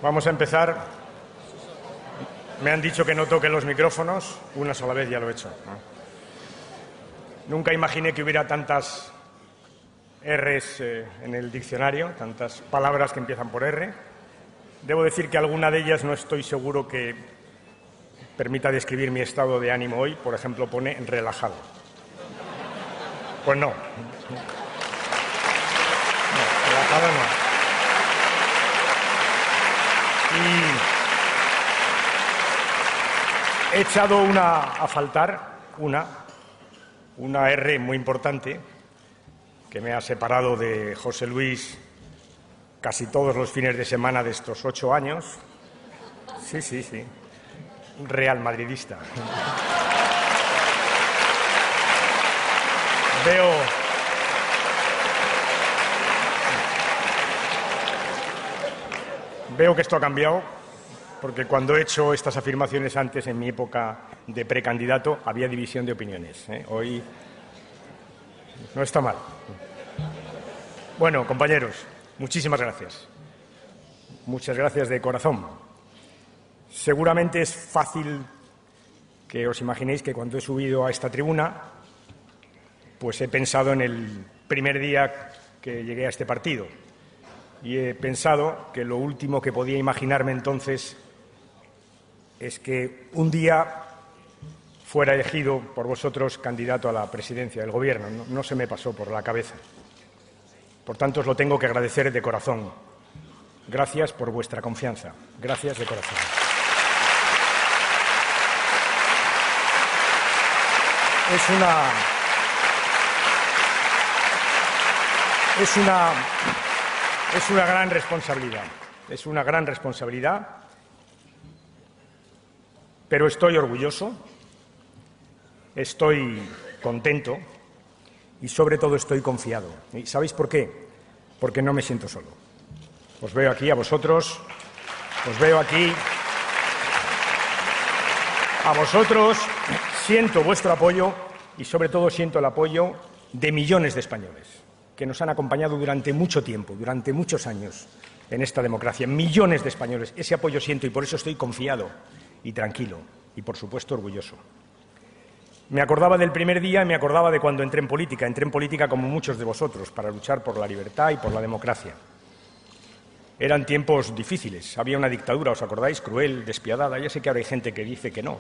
Vamos a empezar. Me han dicho que no toque los micrófonos. Una sola vez ya lo he hecho, ¿no? Nunca imaginé que hubiera tantas R's en el diccionario, tantas palabras que empiezan por R. Debo decir que alguna de ellas no estoy seguro que permita describir mi estado de ánimo hoy. Por ejemplo, pone relajado. Pues no. Relajado no. Y he echado a faltar una R muy importante que me ha separado de José Luis casi todos los fines de semana de estos 8 años. Sí. Un real madridista. Veo que esto ha cambiado, porque cuando he hecho estas afirmaciones antes, en mi época de precandidato, había división de opiniones, ¿eh? Hoy no está mal. Bueno, compañeros, muchísimas gracias. Muchas gracias de corazón. Seguramente es fácil que os imaginéis que cuando he subido a esta tribuna, pues he pensado en el primer día que llegué a este partido. Y he pensado que lo último que podía imaginarme entonces es que un día fuera elegido por vosotros candidato a la presidencia del Gobierno. No se me pasó por la cabeza. Por tanto, os lo tengo que agradecer de corazón. Gracias por vuestra confianza. Gracias de corazón. Es una gran responsabilidad. Es una gran responsabilidad, pero estoy orgulloso, estoy contento y, sobre todo, estoy confiado. ¿Y sabéis por qué? Porque no me siento solo. Os veo aquí a vosotros, siento vuestro apoyo y, sobre todo, siento el apoyo de millones de españoles que nos han acompañado durante mucho tiempo, durante muchos años en esta democracia. Millones de españoles. Ese apoyo siento y por eso estoy confiado y tranquilo y, por supuesto, orgulloso. Me acordaba del primer día y me acordaba de cuando entré en política. Entré en política como muchos de vosotros, para luchar por la libertad y por la democracia. Eran tiempos difíciles. Había una dictadura, ¿os acordáis? Cruel, despiadada. Ya sé que ahora hay gente que dice que no,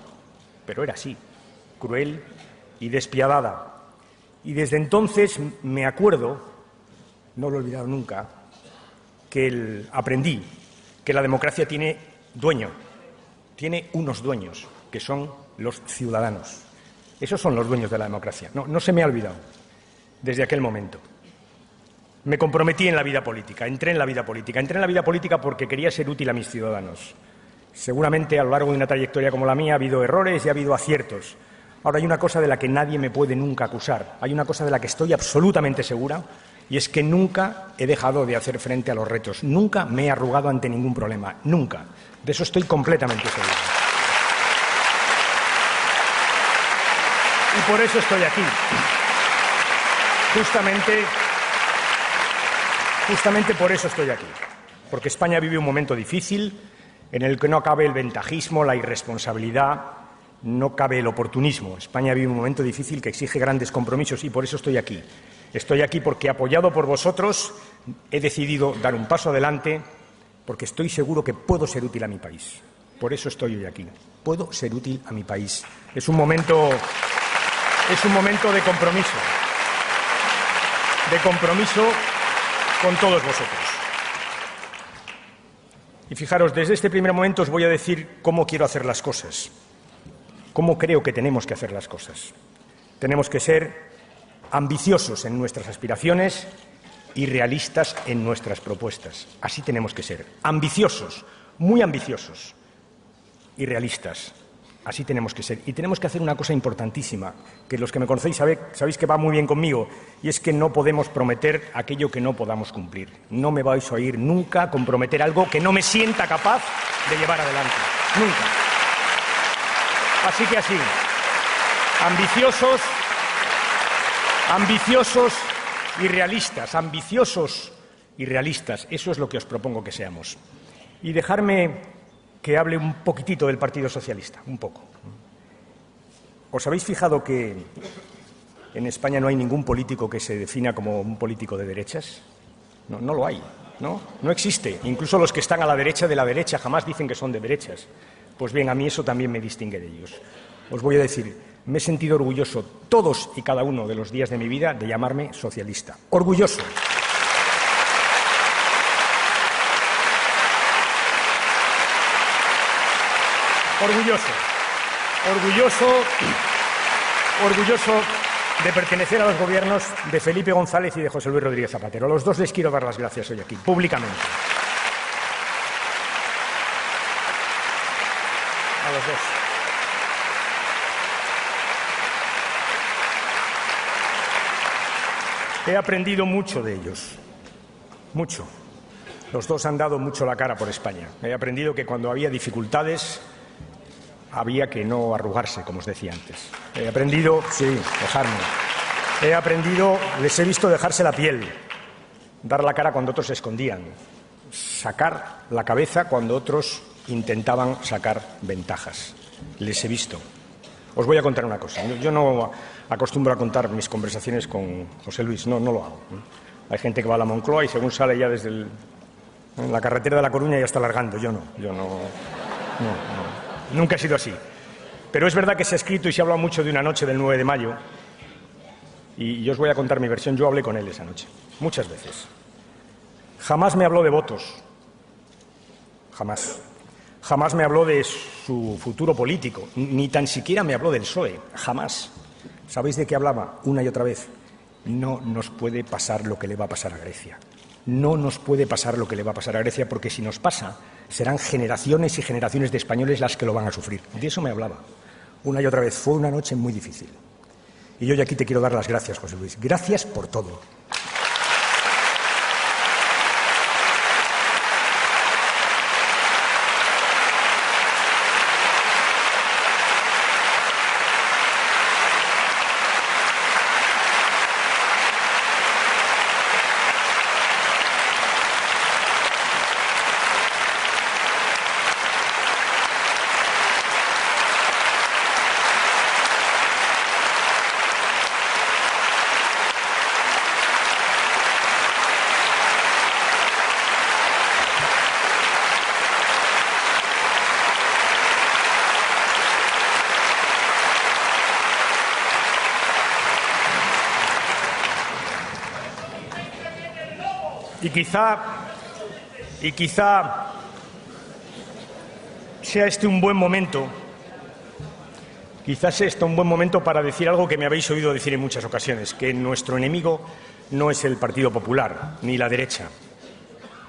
pero era así. Cruel y despiadada. Y desde entonces me acuerdo, no lo he olvidado nunca, que aprendí que la democracia tiene dueño, tiene unos dueños, que son los ciudadanos. Esos son los dueños de la democracia. No se me ha olvidado desde aquel momento. Me comprometí en la vida política, entré en la vida política porque quería ser útil a mis ciudadanos. Seguramente a lo largo de una trayectoria como la mía ha habido errores y ha habido aciertos. Ahora, hay una cosa de la que nadie me puede nunca acusar, hay una cosa de la que estoy absolutamente segura, y es que nunca he dejado de hacer frente a los retos, nunca me he arrugado ante ningún problema, nunca. De eso estoy completamente seguro. Y por eso estoy aquí. Justamente por eso estoy aquí. Porque España vive un momento difícil en el que no cabe el ventajismo, la irresponsabilidad. No cabe el oportunismo. España vive un momento difícil que exige grandes compromisos y por eso estoy aquí. Estoy aquí porque, apoyado por vosotros, he decidido dar un paso adelante porque estoy seguro que puedo ser útil a mi país. Por eso estoy hoy aquí. Puedo ser útil a mi país. Es un momento de compromiso. De compromiso con todos vosotros. Y fijaros, desde este primer momento os voy a decir cómo quiero hacer las cosas. ¿Cómo creo que tenemos que hacer las cosas? Tenemos que ser ambiciosos en nuestras aspiraciones y realistas en nuestras propuestas. Así tenemos que ser. Ambiciosos, muy ambiciosos y realistas. Así tenemos que ser. Y tenemos que hacer una cosa importantísima, que los que me conocéis sabéis que va muy bien conmigo, y es que no podemos prometer aquello que no podamos cumplir. No me vais a oír nunca comprometer algo que no me sienta capaz de llevar adelante. Nunca. Así que así, ambiciosos y realistas, eso es lo que os propongo que seamos. y dejarme que hable un poquitito del Partido Socialista, un poco. ¿Os habéis fijado que en España no hay ningún político que se defina como un político de derechas? No lo hay, ¿no? No existe. Incluso los que están a la derecha de la derecha jamás dicen que son de derechas. Pues bien, a mí eso también me distingue de ellos. Os voy a decir, me he sentido orgulloso todos y cada uno de los días de mi vida de llamarme socialista. Orgulloso. Orgulloso de pertenecer a los gobiernos de Felipe González y de José Luis Rodríguez Zapatero. A los dos les quiero dar las gracias hoy aquí, públicamente. A los dos. He aprendido mucho de ellos, mucho. Los dos han dado mucho la cara por España. He aprendido que cuando había dificultades había que no arrugarse, como os decía antes. He aprendido, les he visto dejarse la piel, dar la cara cuando otros se escondían, sacar la cabeza cuando otros intentaban sacar ventajas. Les he visto. Os voy a contar una cosa. Yo no acostumbro a contar mis conversaciones con José Luis, no lo hago. Hay gente que va a la Moncloa y según sale ya desde la carretera de La Coruña ya está largando. Yo no. Nunca he sido así. Pero es verdad que se ha escrito y se ha hablado mucho de una noche del 9 de mayo y yo os voy a contar mi versión. Yo hablé con él esa noche, muchas veces. Jamás me habló de votos. Jamás. Jamás me habló de su futuro político. Ni tan siquiera me habló del PSOE. Jamás. ¿Sabéis de qué hablaba? Una y otra vez. No nos puede pasar lo que le va a pasar a Grecia. No nos puede pasar lo que le va a pasar a Grecia, porque si nos pasa, serán generaciones y generaciones de españoles las que lo van a sufrir. De eso me hablaba. Una y otra vez. Fue una noche muy difícil. Y yo aquí te quiero dar las gracias, José Luis. Gracias por todo. Y quizá sea este un buen momento, para decir algo que me habéis oído decir en muchas ocasiones, que nuestro enemigo no es el Partido Popular ni la derecha.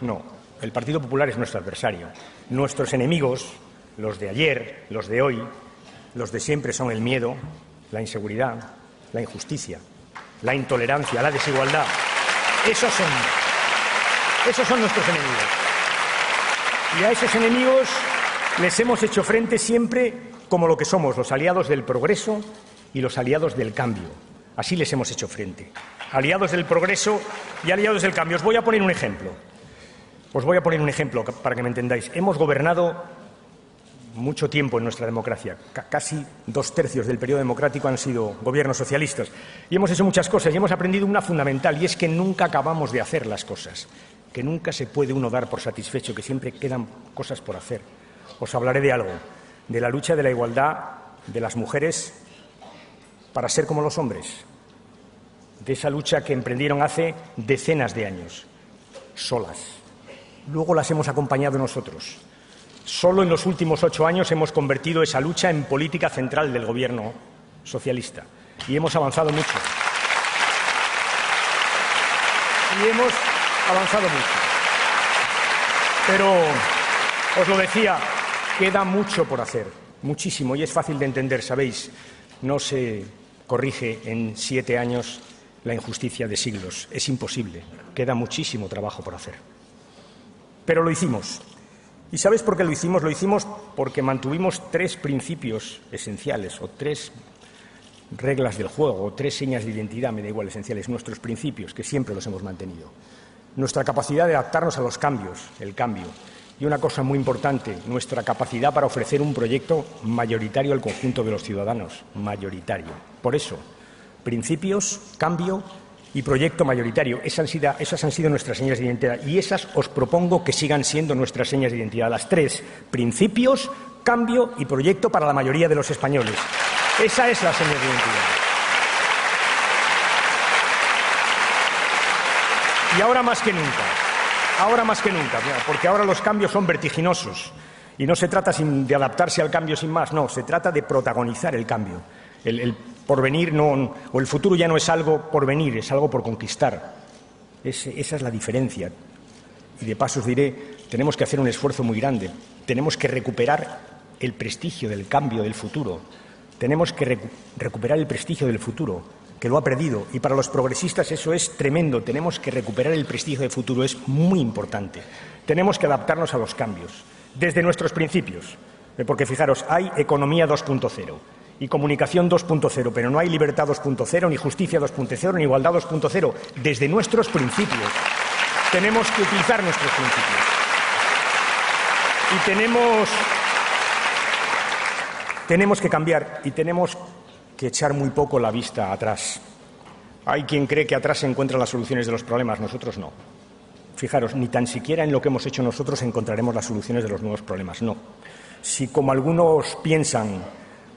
No, el Partido Popular es nuestro adversario. Nuestros enemigos, los de ayer, los de hoy, los de siempre, son el miedo, la inseguridad, la injusticia, la intolerancia, la desigualdad. Esos son nuestros enemigos. Y a esos enemigos les hemos hecho frente siempre como lo que somos, los aliados del progreso y los aliados del cambio. Así les hemos hecho frente. Aliados del progreso y aliados del cambio. Os voy a poner un ejemplo para que me entendáis. Hemos gobernado mucho tiempo en nuestra democracia. Casi 2/3 del periodo democrático han sido gobiernos socialistas. Y hemos hecho muchas cosas y hemos aprendido una fundamental, y es que nunca acabamos de hacer las cosas, que nunca se puede uno dar por satisfecho, que siempre quedan cosas por hacer. Os hablaré de algo, de la lucha de la igualdad de las mujeres para ser como los hombres, de esa lucha que emprendieron hace decenas de años, solas. Luego las hemos acompañado nosotros. Solo en los últimos 8 años hemos convertido esa lucha en política central del gobierno socialista. Y hemos avanzado mucho. Pero, os lo decía, queda mucho por hacer, muchísimo, y es fácil de entender, sabéis, no se corrige en 7 años la injusticia de siglos, es imposible, queda muchísimo trabajo por hacer. Pero lo hicimos. ¿Y sabéis por qué lo hicimos? Lo hicimos porque mantuvimos 3 principios esenciales, o 3 reglas del juego, o 3 señas de identidad, me da igual, esenciales, nuestros principios, que siempre los hemos mantenido. Nuestra capacidad de adaptarnos a los cambios, el cambio, Y una cosa muy importante, nuestra capacidad para ofrecer un proyecto mayoritario al conjunto de los ciudadanos, mayoritario. Por eso, principios, cambio y proyecto mayoritario. Esas han sido nuestras señas de identidad y esas os propongo que sigan siendo nuestras señas de identidad. Las tres: principios, cambio y proyecto para la mayoría de los españoles. Esa es la seña de identidad. Y ahora más que nunca, porque ahora los cambios son vertiginosos y no se trata de adaptarse al cambio sin más, no, se trata de protagonizar el cambio. El porvenir o el futuro ya no es algo por venir, es algo por conquistar. Esa es la diferencia. Y de paso os diré, tenemos que hacer un esfuerzo muy grande. Tenemos que recuperar el prestigio del cambio del futuro. Tenemos que recuperar el prestigio del futuro, que lo ha perdido. Y para los progresistas eso es tremendo. Tenemos que recuperar el prestigio del futuro, es muy importante. Tenemos que adaptarnos a los cambios, desde nuestros principios. Porque fijaros, hay economía 2.0 y comunicación 2.0, pero no hay libertad 2.0, ni justicia 2.0, ni igualdad 2.0. Desde nuestros principios tenemos que utilizar nuestros principios. Y tenemos que cambiar y tenemos que echar muy poco la vista atrás. Hay quien cree que atrás se encuentran las soluciones de los problemas, nosotros no. Fijaros, ni tan siquiera en lo que hemos hecho nosotros encontraremos las soluciones de los nuevos problemas, no. Si, como algunos piensan,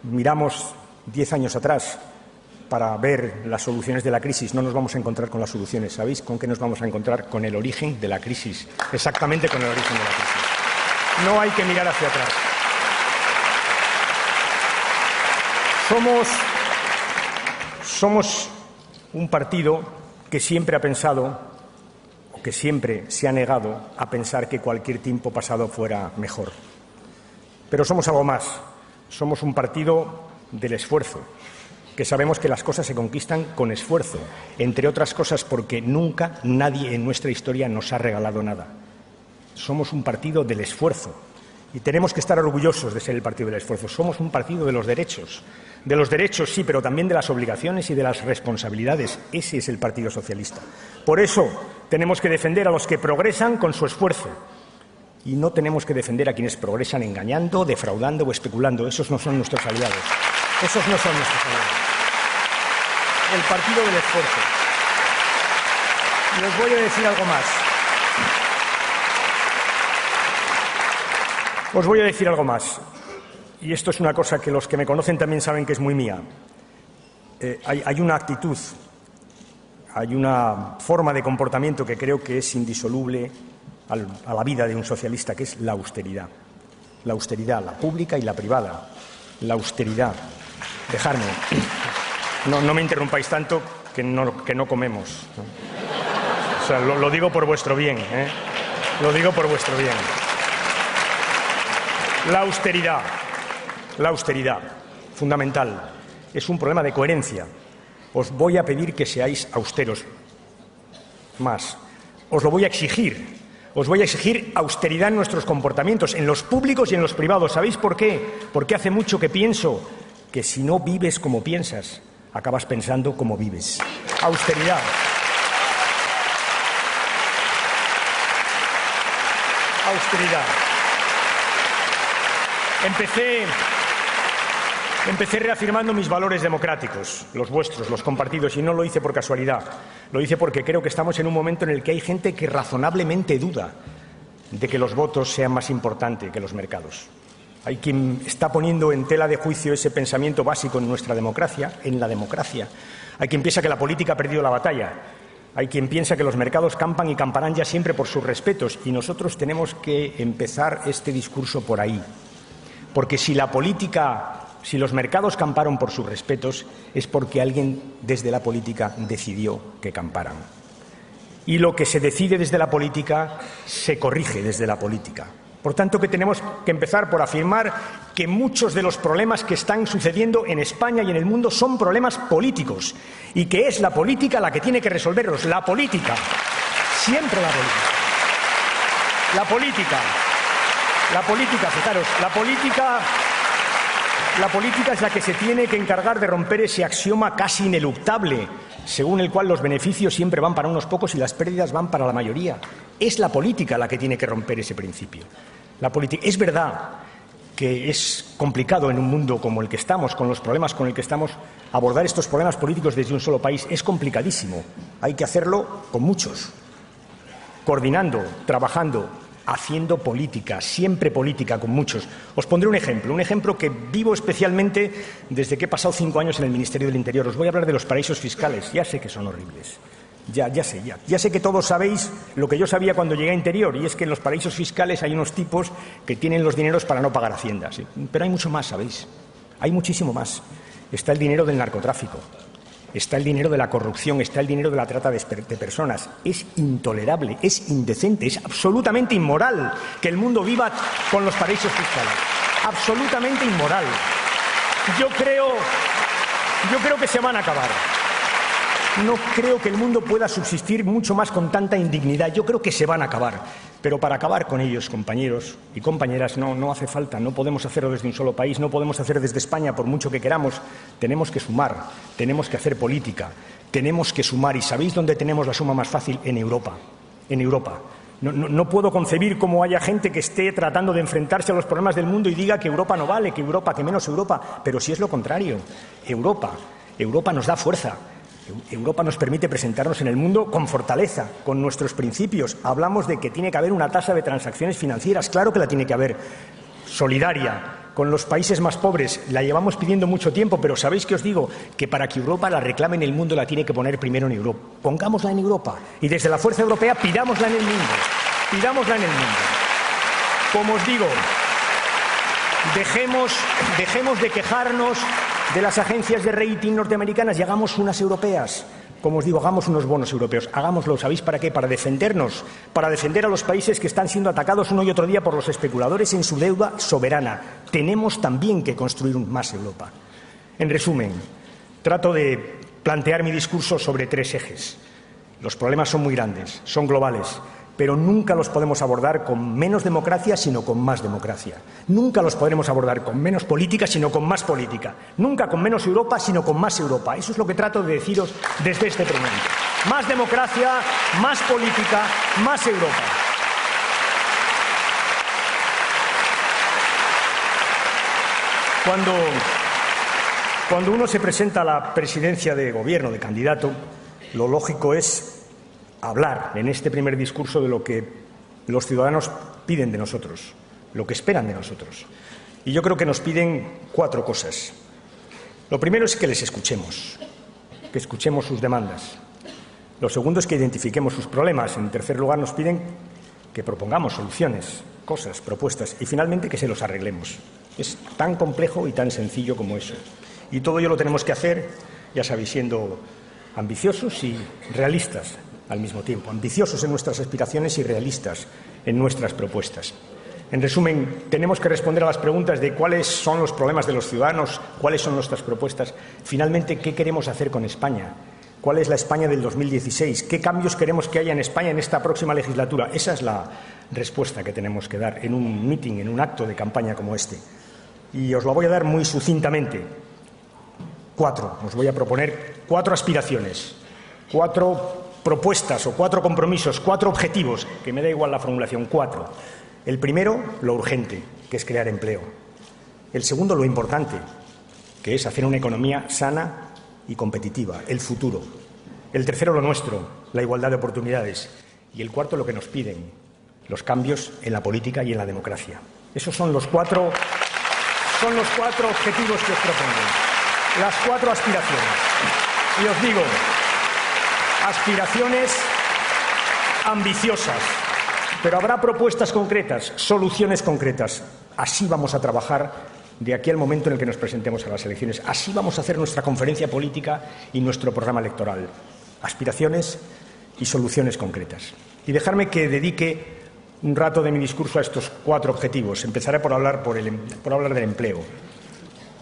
miramos 10 años atrás para ver las soluciones de la crisis, no nos vamos a encontrar con las soluciones. ¿Sabéis con qué nos vamos a encontrar? Con el origen de la crisis. Exactamente con el origen de la crisis. No hay que mirar hacia atrás. Somos un partido que siempre ha pensado, o que siempre se ha negado a pensar que cualquier tiempo pasado fuera mejor. Pero somos algo más. Somos un partido del esfuerzo, que sabemos que las cosas se conquistan con esfuerzo, entre otras cosas porque nunca nadie en nuestra historia nos ha regalado nada. Somos un partido del esfuerzo y tenemos que estar orgullosos de ser el partido del esfuerzo. Somos un partido de los derechos sí, pero también de las obligaciones y de las responsabilidades. Ese es el Partido Socialista. Por eso tenemos que defender a los que progresan con su esfuerzo. Y no tenemos que defender a quienes progresan engañando, defraudando o especulando. Esos no son nuestros aliados. Esos no son nuestros aliados. El partido del esfuerzo. Y os voy a decir algo más. Os voy a decir algo más. Y esto es una cosa que los que me conocen también saben que es muy mía. Hay una actitud, hay una forma de comportamiento que creo que es indisoluble a la vida de un socialista, que es la austeridad. La austeridad, la pública y la privada. La austeridad. Dejadme. No me interrumpáis tanto que no comemos. O sea, lo digo por vuestro bien, ¿eh? Lo digo por vuestro bien. La austeridad, fundamental. Es un problema de coherencia. Os voy a pedir que seáis austeros. Más. Os lo voy a exigir. Os voy a exigir austeridad en nuestros comportamientos, en los públicos y en los privados. ¿Sabéis por qué? Porque hace mucho que pienso que si no vives como piensas, acabas pensando como vives. Austeridad. Austeridad. Empecé reafirmando mis valores democráticos, los vuestros, los compartidos, y no lo hice por casualidad. Lo hice porque creo que estamos en un momento en el que hay gente que razonablemente duda de que los votos sean más importantes que los mercados. Hay quien está poniendo en tela de juicio ese pensamiento básico en nuestra democracia, en la democracia. Hay quien piensa que la política ha perdido la batalla. Hay quien piensa que los mercados campan y camparán ya siempre por sus respetos, y nosotros tenemos que empezar este discurso por ahí. Porque si los mercados camparon por sus respetos, es porque alguien desde la política decidió que camparan. Y lo que se decide desde la política se corrige desde la política. Por tanto, que tenemos que empezar por afirmar que muchos de los problemas que están sucediendo en España y en el mundo son problemas políticos, y que es la política la que tiene que resolverlos. La política. Siempre la política. La política, fijaros, la política es la que se tiene que encargar de romper ese axioma casi ineluctable, según el cual los beneficios siempre van para unos pocos y las pérdidas van para la mayoría. Es la política la que tiene que romper ese principio. Es verdad que es complicado en un mundo como el que estamos, con los problemas con el que estamos, abordar estos problemas políticos desde un solo país. Es complicadísimo. Hay que hacerlo con muchos, coordinando, trabajando, haciendo política, siempre política con muchos. Os pondré un ejemplo que vivo especialmente desde que he pasado 5 años en el Ministerio del Interior. Os voy a hablar de los paraísos fiscales. Ya sé que son horribles. Ya sé que todos sabéis lo que yo sabía cuando llegué a Interior, y es que en los paraísos fiscales hay unos tipos que tienen los dineros para no pagar Hacienda. ¿Sí? Pero hay mucho más, ¿sabéis? Hay muchísimo más. Está el dinero del narcotráfico, está el dinero de la corrupción, está el dinero de la trata de personas. Es intolerable, es indecente, es absolutamente inmoral que el mundo viva con los paraísos fiscales. Absolutamente inmoral. Yo creo que se van a acabar. No creo que el mundo pueda subsistir mucho más con tanta indignidad. Yo creo que se van a acabar. Pero para acabar con ellos, compañeros y compañeras, no hace falta. No podemos hacerlo desde un solo país, no podemos hacer desde España por mucho que queramos. Tenemos que sumar, tenemos que hacer política, tenemos que sumar. ¿Y sabéis dónde tenemos la suma más fácil? En Europa. En Europa. No puedo concebir cómo haya gente que esté tratando de enfrentarse a los problemas del mundo y diga que Europa no vale, que menos Europa. Pero si es lo contrario. Europa nos da fuerza. Europa nos permite presentarnos en el mundo con fortaleza, con nuestros principios. Hablamos de que tiene que haber una tasa de transacciones financieras. Claro que la tiene que haber. Solidaria, con los países más pobres. La llevamos pidiendo mucho tiempo, pero ¿sabéis qué os digo? Que para que Europa la reclame en el mundo la tiene que poner primero en Europa. Pongámosla en Europa. Y desde la fuerza europea pidámosla en el mundo. Pidámosla en el mundo. Como os digo, dejemos de quejarnos de las agencias de rating norteamericanas y hagamos unas europeas. Como os digo, hagamos unos bonos europeos. Hagámoslo, ¿sabéis para qué? Para defendernos, para defender a los países que están siendo atacados uno y otro día por los especuladores en su deuda soberana. Tenemos también que construir más Europa. En resumen, trato de plantear mi discurso sobre 3 ejes. Los problemas son muy grandes, son globales, pero nunca los podemos abordar con menos democracia, sino con más democracia. Nunca los podremos abordar con menos política, sino con más política. Nunca con menos Europa, sino con más Europa. Eso es lo que trato de deciros desde este momento. Más democracia, más política, más Europa. Cuando uno se presenta a la presidencia de gobierno, de candidato, lo lógico es hablar en este primer discurso de lo que los ciudadanos piden de nosotros, lo que esperan de nosotros. Y yo creo que nos piden 4 cosas. Lo primero es que les escuchemos, que escuchemos sus demandas. Lo segundo es que identifiquemos sus problemas. En tercer lugar, nos piden que propongamos soluciones, cosas, propuestas. Y finalmente, que se los arreglemos. Es tan complejo y tan sencillo como eso. Y todo ello lo tenemos que hacer, ya sabéis, siendo ambiciosos y realistas al mismo tiempo, ambiciosos en nuestras aspiraciones y realistas en nuestras propuestas. En resumen, tenemos que responder a las preguntas de cuáles son los problemas de los ciudadanos, cuáles son nuestras propuestas, finalmente, qué queremos hacer con España, cuál es la España del 2016, qué cambios queremos que haya en España en esta próxima legislatura. Esa es la respuesta que tenemos que dar en un meeting, en un acto de campaña como este. Y os la voy a dar muy sucintamente. 4. Os voy a proponer 4 aspiraciones, 4 propuestas o 4 compromisos, 4 objetivos, que me da igual la formulación, 4. El primero, lo urgente, que es crear empleo. El segundo, lo importante, que es hacer una economía sana y competitiva, el futuro. El tercero, lo nuestro, la igualdad de oportunidades. Y el cuarto, lo que nos piden, los cambios en la política y en la democracia. Esos son los 4 objetivos que os propongo, las 4 aspiraciones. Y os digo, aspiraciones ambiciosas, pero habrá propuestas concretas, soluciones concretas. Así vamos a trabajar de aquí al momento en el que nos presentemos a las elecciones. Así vamos a hacer nuestra conferencia política y nuestro programa electoral. Aspiraciones y soluciones concretas. Y dejarme que dedique un rato de mi discurso a estos 4 objetivos. Empezaré por hablar del empleo.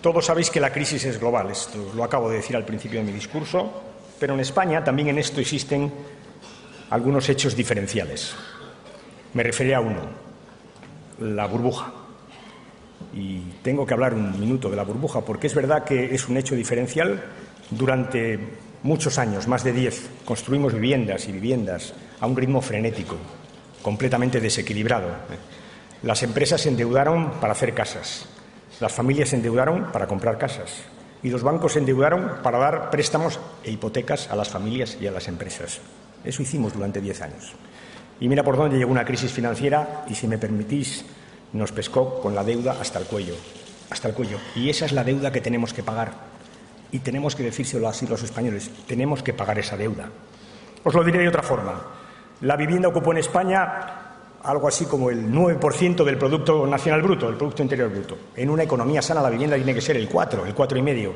Todos sabéis que la crisis es global, esto lo acabo de decir al principio de mi discurso, pero en España también en esto existen algunos hechos diferenciales. Me referiré a uno, la burbuja. Y tengo que hablar un minuto de la burbuja, porque es verdad que es un hecho diferencial. Durante muchos años, más de 10, construimos viviendas y viviendas a un ritmo frenético. completamente desequilibrado. Las empresas se endeudaron para hacer casas, las familias se endeudaron para comprar casas y los bancos se endeudaron para dar préstamos e hipotecas a las familias y a las empresas. Eso hicimos durante 10 años. Y mira por dónde llegó una crisis financiera y, si me permitís, nos pescó con la deuda hasta el cuello. Hasta el cuello. Y esa es la deuda que tenemos que pagar. Y tenemos que decírselo así los españoles. Tenemos que pagar esa deuda. Os lo diré de otra forma. La vivienda ocupó en España algo así como el 9% del Producto Nacional Bruto, del Producto Interior Bruto. En una economía sana la vivienda tiene que ser el 4, el 4,5.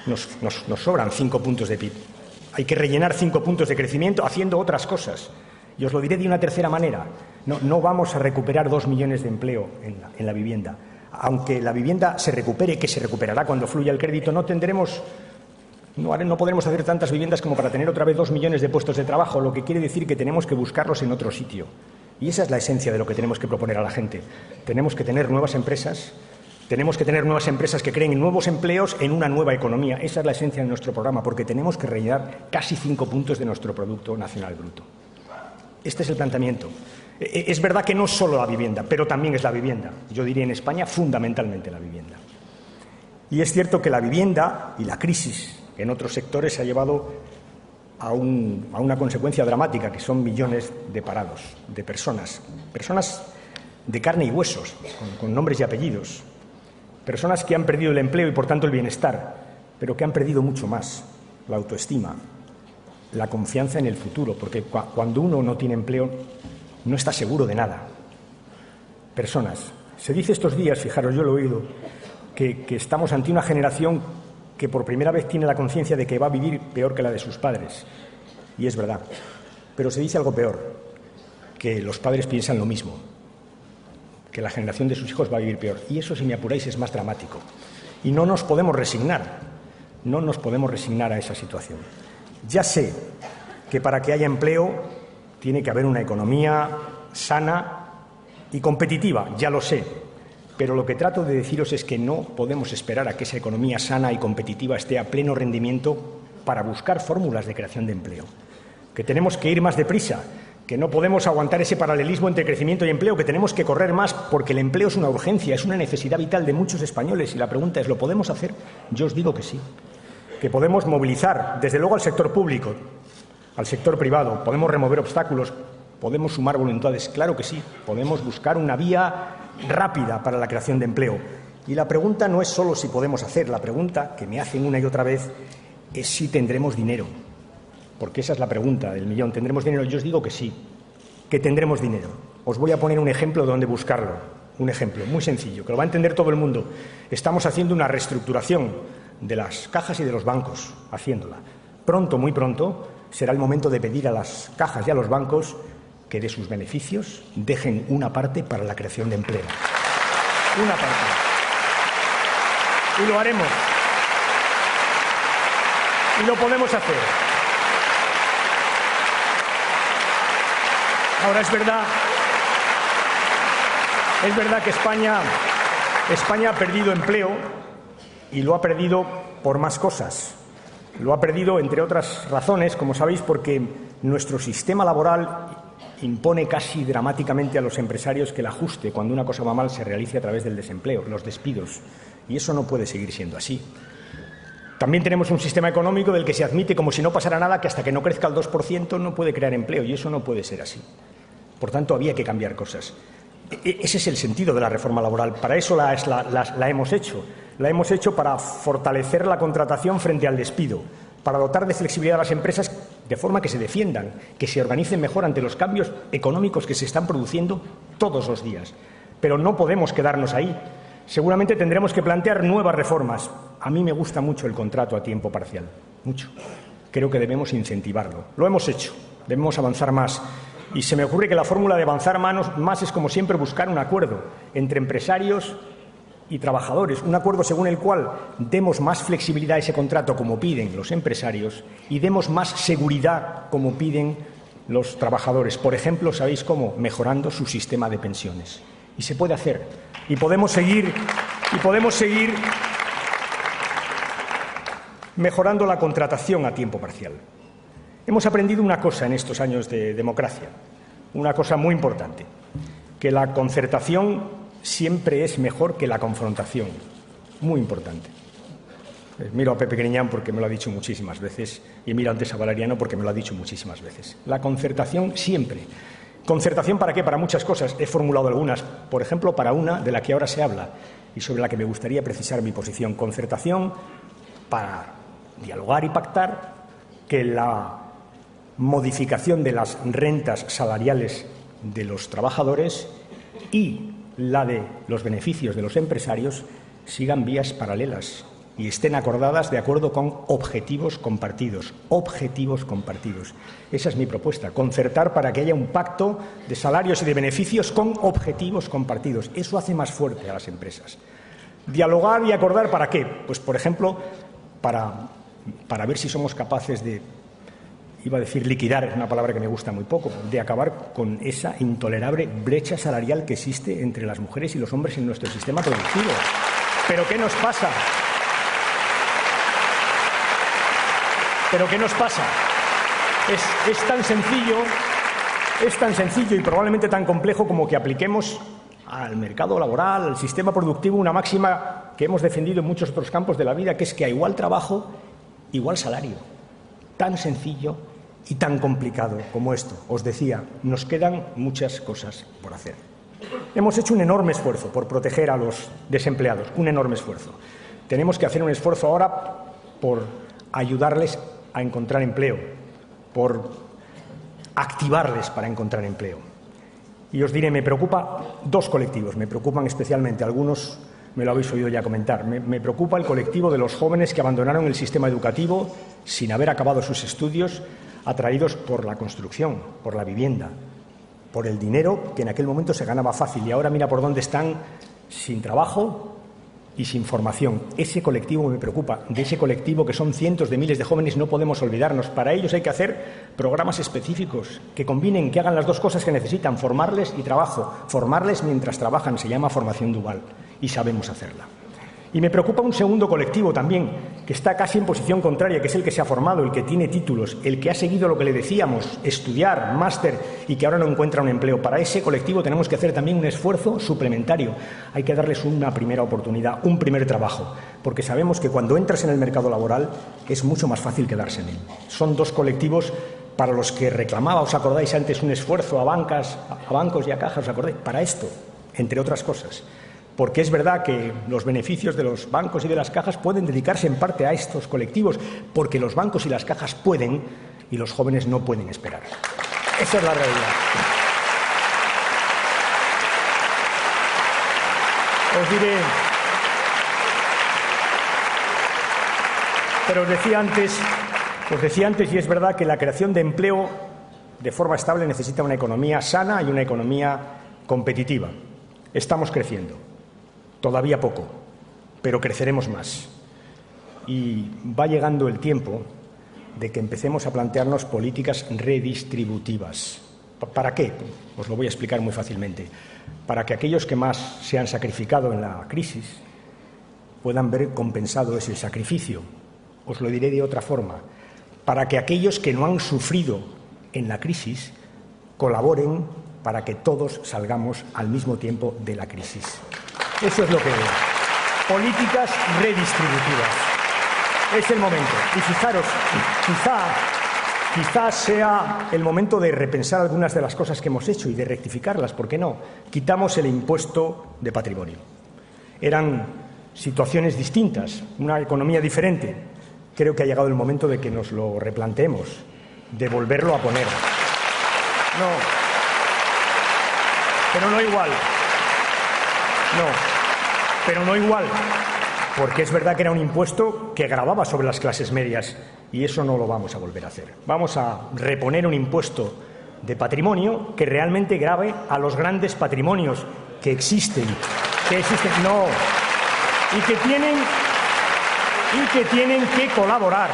Nos sobran 5 puntos de PIB. Hay que rellenar 5 puntos de crecimiento haciendo otras cosas. Y os lo diré de una tercera manera. No vamos a recuperar 2 millones de empleo en la vivienda. Aunque la vivienda se recupere, que se recuperará cuando fluya el crédito, no podremos hacer tantas viviendas como para tener otra vez 2 millones de puestos de trabajo, lo que quiere decir que tenemos que buscarlos en otro sitio. Y esa es la esencia de lo que tenemos que proponer a la gente. Tenemos que tener nuevas empresas, que creen nuevos empleos en una nueva economía. Esa es la esencia de nuestro programa, porque tenemos que rellenar casi 5 puntos de nuestro Producto Nacional Bruto. Este es el planteamiento. Es verdad que no solo la vivienda, pero también es la vivienda. Yo diría en España fundamentalmente la vivienda. Y es cierto que la vivienda y la crisis en otros sectores se ha llevado a una consecuencia dramática, que son millones de parados, de personas de carne y huesos, con nombres y apellidos, personas que han perdido el empleo y por tanto el bienestar, pero que han perdido mucho más: la autoestima, la confianza en el futuro, porque cuando uno no tiene empleo no está seguro de nada. Personas. Se dice estos días, fijaros, yo lo he oído, que estamos ante una generación que por primera vez tiene la conciencia de que va a vivir peor que la de sus padres. Y es verdad. Pero se dice algo peor, que los padres piensan lo mismo, que la generación de sus hijos va a vivir peor. Y eso, si me apuráis, es más dramático. Y no nos podemos resignar a esa situación. Ya sé que para que haya empleo tiene que haber una economía sana y competitiva, ya lo sé. Pero lo que trato de deciros es que no podemos esperar a que esa economía sana y competitiva esté a pleno rendimiento para buscar fórmulas de creación de empleo. Que tenemos que ir más deprisa, que no podemos aguantar ese paralelismo entre crecimiento y empleo, que tenemos que correr más porque el empleo es una urgencia, es una necesidad vital de muchos españoles. Y la pregunta es, ¿lo podemos hacer? Yo os digo que sí. Que podemos movilizar, desde luego, al sector público, al sector privado, podemos remover obstáculos, podemos sumar voluntades, claro que sí, podemos buscar una vía rápida para la creación de empleo. Y la pregunta no es solo si podemos hacer, la pregunta que me hacen una y otra vez es si tendremos dinero. Porque esa es la pregunta del millón. ¿Tendremos dinero? Yo os digo que sí, que tendremos dinero. Os voy a poner un ejemplo de dónde buscarlo. Un ejemplo muy sencillo, que lo va a entender todo el mundo. Estamos haciendo una reestructuración de las cajas y de los bancos, haciéndola. Pronto, muy pronto, será el momento de pedir a las cajas y a los bancos que de sus beneficios dejen una parte para la creación de empleo. Una parte. Y lo haremos. Y lo podemos hacer. Ahora, es verdad que España ha perdido empleo y lo ha perdido por más cosas. Lo ha perdido, entre otras razones, como sabéis, porque nuestro sistema laboral impone casi dramáticamente a los empresarios que el ajuste, cuando una cosa va mal, se realice a través del desempleo, los despidos. Y eso no puede seguir siendo así. También tenemos un sistema económico del que se admite, como si no pasara nada, que hasta que no crezca el 2% no puede crear empleo, y eso no puede ser así. Por tanto, había que cambiar cosas. Ese es el sentido de la reforma laboral. Para eso la hemos hecho. La hemos hecho para fortalecer la contratación frente al despido, para dotar de flexibilidad a las empresas de forma que se defiendan, que se organicen mejor ante los cambios económicos que se están produciendo todos los días. Pero no podemos quedarnos ahí. Seguramente tendremos que plantear nuevas reformas. A mí me gusta mucho el contrato a tiempo parcial, mucho. Creo que debemos incentivarlo. Lo hemos hecho, debemos avanzar más. Y se me ocurre que la fórmula de avanzar más es, como siempre, buscar un acuerdo entre empresarios y trabajadores, un acuerdo según el cual demos más flexibilidad a ese contrato, como piden los empresarios, y demos más seguridad, como piden los trabajadores. Por ejemplo, ¿sabéis cómo? Mejorando su sistema de pensiones. Y se puede hacer. Y podemos seguir mejorando la contratación a tiempo parcial. Hemos aprendido una cosa en estos años de democracia. una cosa muy importante, que la concertación siempre es mejor que la confrontación. Muy importante. Miro a Pepe Griñán porque me lo ha dicho muchísimas veces y miro antes a Valeriano porque me lo ha dicho muchísimas veces. La concertación siempre. ¿Concertación para qué? Para muchas cosas. He formulado algunas. Por ejemplo, para una de la que ahora se habla y sobre la que me gustaría precisar mi posición. Concertación para dialogar y pactar que la modificación de las rentas salariales de los trabajadores y la de los beneficios de los empresarios sigan vías paralelas y estén acordadas de acuerdo con objetivos compartidos. Objetivos compartidos. Esa es mi propuesta, concertar para que haya un pacto de salarios y de beneficios con objetivos compartidos. Eso hace más fuerte a las empresas. Dialogar y acordar ¿para qué? Pues, por ejemplo, para ver si somos capaces de, iba a decir liquidar, es una palabra que me gusta muy poco, de acabar con esa intolerable brecha salarial que existe entre las mujeres y los hombres en nuestro sistema productivo. ¿Pero qué nos pasa? ¿Pero qué nos pasa? Es tan sencillo y probablemente tan complejo como que apliquemos al mercado laboral, al sistema productivo, una máxima que hemos defendido en muchos otros campos de la vida, que es que a igual trabajo, igual salario. Tan sencillo y tan complicado como esto. Os decía, nos quedan muchas cosas por hacer. Hemos hecho un enorme esfuerzo por proteger a los desempleados, un enorme esfuerzo. Tenemos que hacer un esfuerzo ahora por ayudarles a encontrar empleo, por activarles para encontrar empleo. Y os diré, me preocupa dos colectivos, me preocupan especialmente, algunos me lo habéis oído ya comentar. Me preocupa el colectivo de los jóvenes que abandonaron el sistema educativo sin haber acabado sus estudios, atraídos por la construcción, por la vivienda, por el dinero que en aquel momento se ganaba fácil y ahora mira por dónde están, sin trabajo y sin formación. Ese colectivo me preocupa. De ese colectivo, que son cientos de miles de jóvenes, no podemos olvidarnos. Para ellos hay que hacer programas específicos que combinen, que hagan las dos cosas que necesitan, formarles y trabajo. Formarles mientras trabajan, se llama formación dual y sabemos hacerla. Y me preocupa un segundo colectivo también, que está casi en posición contraria, que es el que se ha formado, el que tiene títulos, el que ha seguido lo que le decíamos, estudiar, máster, y que ahora no encuentra un empleo. Para ese colectivo tenemos que hacer también un esfuerzo suplementario. Hay que darles una primera oportunidad, un primer trabajo, porque sabemos que cuando entras en el mercado laboral es mucho más fácil quedarse en él. Son dos colectivos para los que reclamaba, ¿os acordáis antes, un esfuerzo a bancos y a cajas? ¿Os acordáis? Para esto, entre otras cosas. Porque es verdad que los beneficios de los bancos y de las cajas pueden dedicarse en parte a estos colectivos, porque los bancos y las cajas pueden y los jóvenes no pueden esperar. Esa es la realidad. Os diré, pero os decía antes, y es verdad que la creación de empleo de forma estable necesita una economía sana y una economía competitiva. Estamos creciendo. Todavía poco, pero creceremos más. Y va llegando el tiempo de que empecemos a plantearnos políticas redistributivas. ¿Para qué? Os lo voy a explicar muy fácilmente. Para que aquellos que más se han sacrificado en la crisis puedan ver compensado ese sacrificio. Os lo diré de otra forma. Para que aquellos que no han sufrido en la crisis colaboren para que todos salgamos al mismo tiempo de la crisis. Eso es lo que veo. Políticas redistributivas. Es el momento. Y fijaros, quizás sea el momento de repensar algunas de las cosas que hemos hecho y de rectificarlas. ¿Por qué no? Quitamos el impuesto de patrimonio. Eran situaciones distintas, una economía diferente. Creo que ha llegado el momento de que nos lo replanteemos, de volverlo a poner. No, pero no igual. No, pero no igual, porque es verdad que era un impuesto que gravaba sobre las clases medias y eso no lo vamos a volver a hacer. Vamos a reponer un impuesto de patrimonio que realmente grave a los grandes patrimonios que existen, no, y que tienen que colaborar,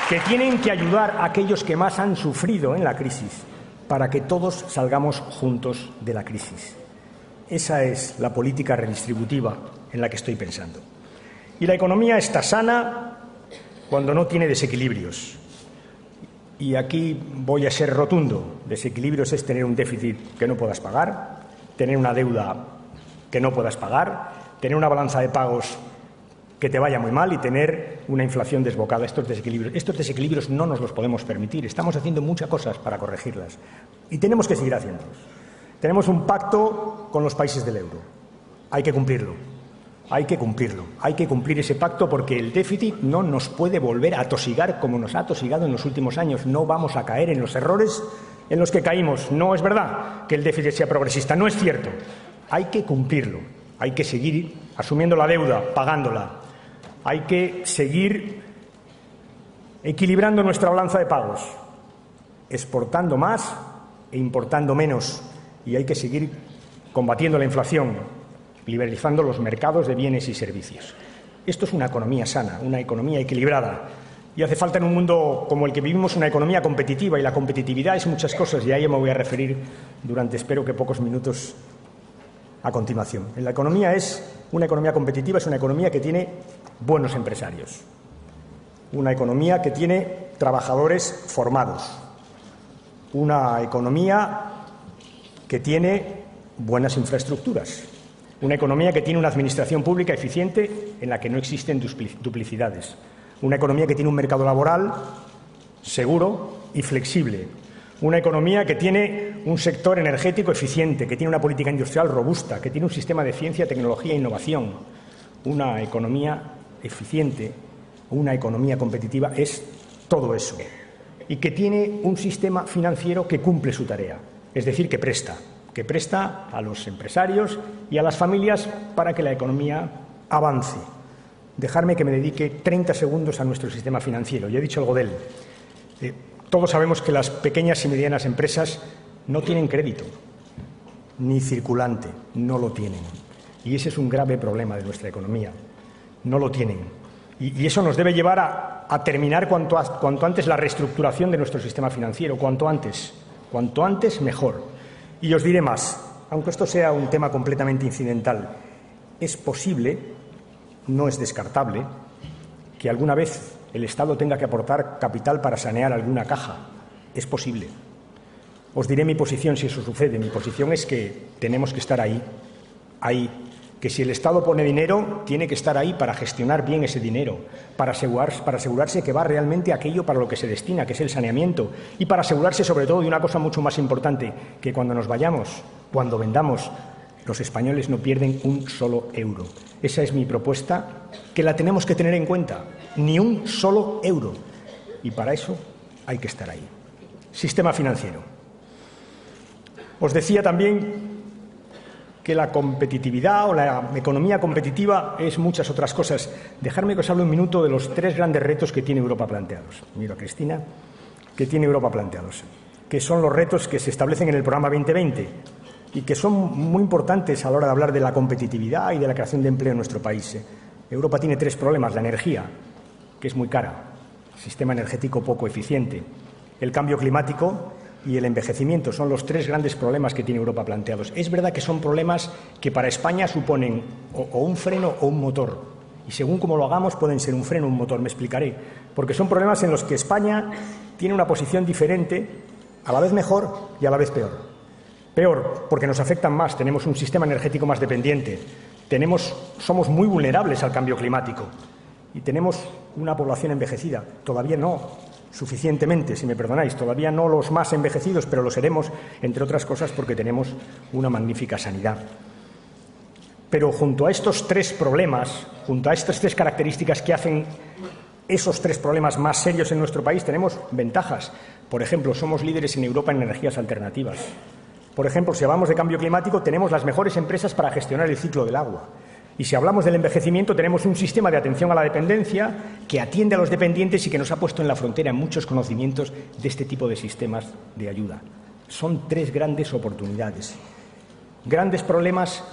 que tienen que ayudar a aquellos que más han sufrido en la crisis para que todos salgamos juntos de la crisis. Esa es la política redistributiva en la que estoy pensando. Y la economía está sana cuando no tiene desequilibrios. y aquí voy a ser rotundo, desequilibrios es tener un déficit que no puedas pagar, tener una deuda que no puedas pagar, tener una balanza de pagos que te vaya muy mal y tener una inflación desbocada. Estos desequilibrios no nos los podemos permitir. Estamos haciendo muchas cosas para corregirlas y tenemos que seguir haciéndolos. Tenemos un pacto con los países del euro. Hay que cumplirlo. Hay que cumplirlo. Hay que cumplir ese pacto porque el déficit no nos puede volver a atosigar como nos ha atosigado en los últimos años. No vamos a caer en los errores en los que caímos. No es verdad que el déficit sea progresista. No es cierto. Hay que cumplirlo. Hay que seguir asumiendo la deuda, pagándola. Hay que seguir equilibrando nuestra balanza de pagos, exportando más e importando menos. Y hay que seguir combatiendo la inflación, liberalizando los mercados de bienes y servicios. Esto es una economía sana, una economía equilibrada. Y hace falta en un mundo como el que vivimos una economía competitiva, y la competitividad es muchas cosas, y a ello me voy a referir durante, espero que pocos minutos a continuación. La economía es una economía competitiva, es una economía que tiene buenos empresarios, una economía que tiene trabajadores formados, una economía que tiene buenas infraestructuras, una economía que tiene una administración pública eficiente en la que no existen duplicidades, una economía que tiene un mercado laboral seguro y flexible, una economía que tiene un sector energético eficiente, que tiene una política industrial robusta, que tiene un sistema de ciencia, tecnología e innovación. Una economía eficiente, una economía competitiva es todo eso. Y que tiene un sistema financiero que cumple su tarea, es decir, que presta a los empresarios y a las familias para que la economía avance. Dejarme que me dedique 30 segundos a nuestro sistema financiero. Ya he dicho algo de él. Todos sabemos que las pequeñas y medianas empresas no tienen crédito, ni circulante, no lo tienen. Y ese es un grave problema de nuestra economía. No lo tienen. Y eso nos debe llevar a terminar cuanto antes la reestructuración de nuestro sistema financiero, cuanto antes mejor. Y os diré más, aunque esto sea un tema completamente incidental, es posible, no es descartable, que alguna vez el Estado tenga que aportar capital para sanear alguna caja. Es posible. Os diré mi posición si eso sucede. Mi posición es que tenemos que estar ahí. Que si el Estado pone dinero, tiene que estar ahí para gestionar bien ese dinero, para asegurarse que va realmente a aquello para lo que se destina, que es el saneamiento, y para asegurarse sobre todo de una cosa mucho más importante, que cuando nos vayamos, cuando vendamos, los españoles no pierden un solo euro. Esa es mi propuesta, que la tenemos que tener en cuenta. Ni un solo euro. Y para eso hay que estar ahí. Sistema financiero. Os decía también que la competitividad o la economía competitiva es muchas otras cosas. Dejadme que os hable un minuto de los 3 grandes retos que tiene Europa planteados. Miro a Cristina, que tiene Europa planteados, que son los retos que se establecen en el programa 2020 y que son muy importantes a la hora de hablar de la competitividad y de la creación de empleo en nuestro país. Europa tiene 3 problemas: la energía, que es muy cara, el sistema energético poco eficiente, el cambio climático y el envejecimiento. Son los 3 grandes problemas que tiene Europa planteados. Es verdad que son problemas que para España suponen o un freno o un motor. Y según cómo lo hagamos pueden ser un freno o un motor. Me explicaré. Porque son problemas en los que España tiene una posición diferente, a la vez mejor y a la vez peor. Peor porque nos afectan más. Tenemos un sistema energético más dependiente. Somos muy vulnerables al cambio climático. Y tenemos una población envejecida. Todavía no suficientemente, si me perdonáis, todavía no los más envejecidos, pero lo seremos, entre otras cosas, porque tenemos una magnífica sanidad. Pero junto a estos 3 problemas, junto a estas 3 características que hacen esos 3 problemas más serios en nuestro país, tenemos ventajas. Por ejemplo, somos líderes en Europa en energías alternativas. Por ejemplo, si hablamos de cambio climático, tenemos las mejores empresas para gestionar el ciclo del agua. Y si hablamos del envejecimiento, tenemos un sistema de atención a la dependencia que atiende a los dependientes y que nos ha puesto en la frontera muchos conocimientos de este tipo de sistemas de ayuda. Son 3 grandes oportunidades. Grandes problemas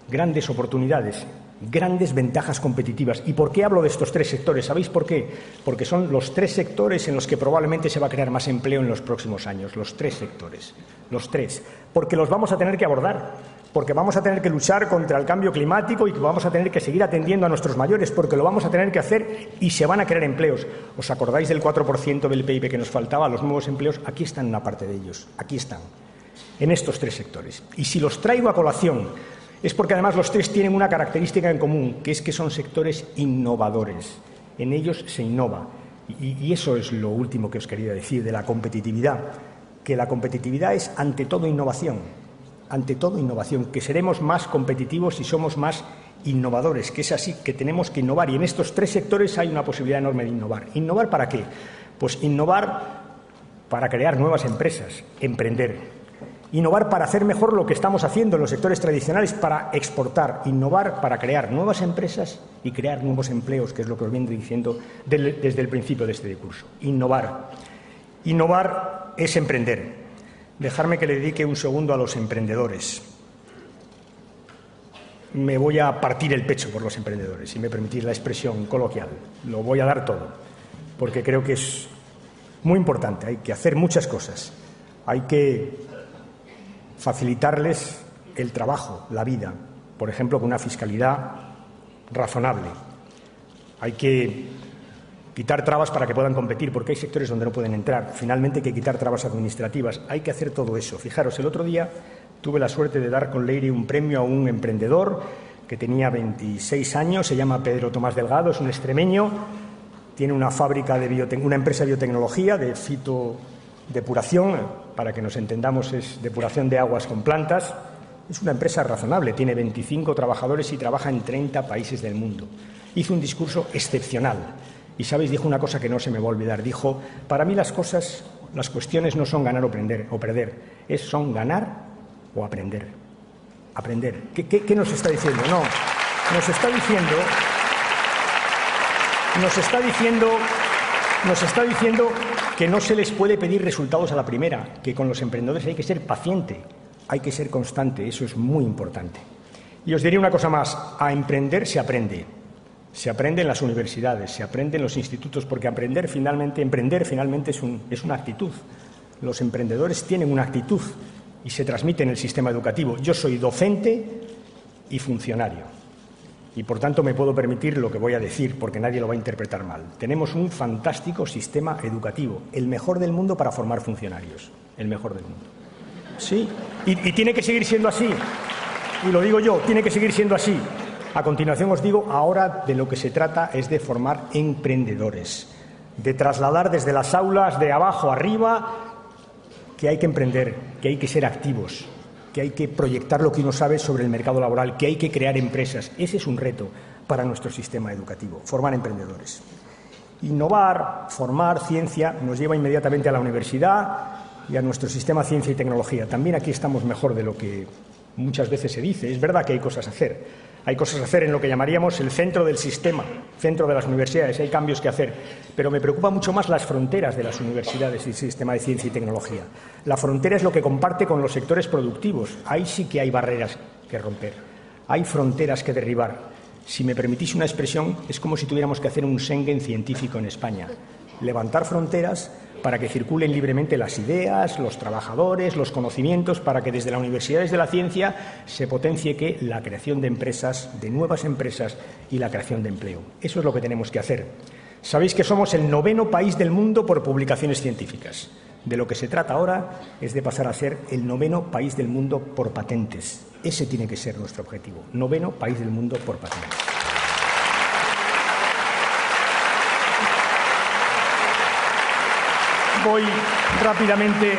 grandes oportunidades, grandes ventajas competitivas. ¿Y por qué hablo de estos tres sectores? ¿Sabéis por qué? Porque son los tres sectores en los que probablemente se va a crear más empleo en los próximos años. Los tres sectores. Los tres. Porque los vamos a tener que abordar. Porque vamos a tener que luchar contra el cambio climático y que vamos a tener que seguir atendiendo a nuestros mayores, porque lo vamos a tener que hacer y se van a crear empleos. ¿Os acordáis del 4% del PIB que nos faltaba? Los nuevos empleos, aquí están una parte de ellos. Aquí están. En estos tres sectores. Y si los traigo a colación es porque además los tres tienen una característica en común, que es que son sectores innovadores. En ellos se innova. Y eso es lo último que os quería decir de la competitividad, que la competitividad es ante todo innovación, que seremos más competitivos si somos más innovadores, que es así, que tenemos que innovar. Y en estos tres sectores hay una posibilidad enorme de innovar. ¿Innovar para qué? Pues innovar para crear nuevas empresas, emprender. Innovar para hacer mejor lo que estamos haciendo en los sectores tradicionales, para exportar. Innovar para crear nuevas empresas y crear nuevos empleos, que es lo que os vengo diciendo desde el principio de este discurso. Innovar. Innovar es emprender. Dejarme que le dedique un segundo a los emprendedores. Me voy a partir el pecho por los emprendedores, si me permitís la expresión coloquial. Lo voy a dar todo, porque creo que es muy importante. Hay que hacer muchas cosas. Hay que facilitarles el trabajo, la vida, por ejemplo, con una fiscalidad razonable. Hay que quitar trabas para que puedan competir, porque hay sectores donde no pueden entrar. Finalmente, hay que quitar trabas administrativas. Hay que hacer todo eso. Fijaros, el otro día tuve la suerte de dar con Leire un premio a un emprendedor que tenía 26 años, se llama Pedro Tomás Delgado, es un extremeño, tiene una fábrica una empresa de biotecnología, de fitodepuración, para que nos entendamos, es depuración de aguas con plantas. Es una empresa razonable, tiene 25 trabajadores y trabaja en 30 países del mundo. Hizo un discurso excepcional. Y, ¿sabéis? Dijo una cosa que no se me va a olvidar. Dijo, para mí las cuestiones no son ganar o perder, son ganar o aprender. Aprender. ¿Qué nos está diciendo? No, nos está diciendo que no se les puede pedir resultados a la primera, que con los emprendedores hay que ser paciente, hay que ser constante, eso es muy importante. Y os diré una cosa más, a emprender se aprende. Se aprende en las universidades, se aprende en los institutos, porque emprender finalmente es una actitud. Los emprendedores tienen una actitud y se transmite en el sistema educativo. Yo soy docente y funcionario y, por tanto, me puedo permitir lo que voy a decir porque nadie lo va a interpretar mal. Tenemos un fantástico sistema educativo, el mejor del mundo para formar funcionarios, el mejor del mundo. Sí, y tiene que seguir siendo así. Y lo digo yo, tiene que seguir siendo así. A continuación os digo, ahora de lo que se trata es de formar emprendedores, de trasladar desde las aulas de abajo arriba que hay que emprender, que hay que ser activos, que hay que proyectar lo que uno sabe sobre el mercado laboral, que hay que crear empresas. Ese es un reto para nuestro sistema educativo, formar emprendedores. Innovar, formar, ciencia, nos lleva inmediatamente a la universidad y a nuestro sistema ciencia y tecnología. También aquí estamos mejor de lo que muchas veces se dice. Es verdad que hay cosas a hacer. Hay cosas a hacer en lo que llamaríamos el centro del sistema, centro de las universidades. Hay cambios que hacer. Pero me preocupa mucho más las fronteras de las universidades y el sistema de ciencia y tecnología. La frontera es lo que comparte con los sectores productivos. Ahí sí que hay barreras que romper. Hay fronteras que derribar. Si me permitís una expresión, es como si tuviéramos que hacer un Schengen científico en España. Levantar fronteras para que circulen libremente las ideas, los trabajadores, los conocimientos, para que desde las universidades de la ciencia se potencie la creación de empresas, de nuevas empresas y la creación de empleo. Eso es lo que tenemos que hacer. Sabéis que somos el 9º país del mundo por publicaciones científicas. De lo que se trata ahora es de pasar a ser el 9º país del mundo por patentes. Ese tiene que ser nuestro objetivo. 9º país del mundo por patentes. Voy rápidamente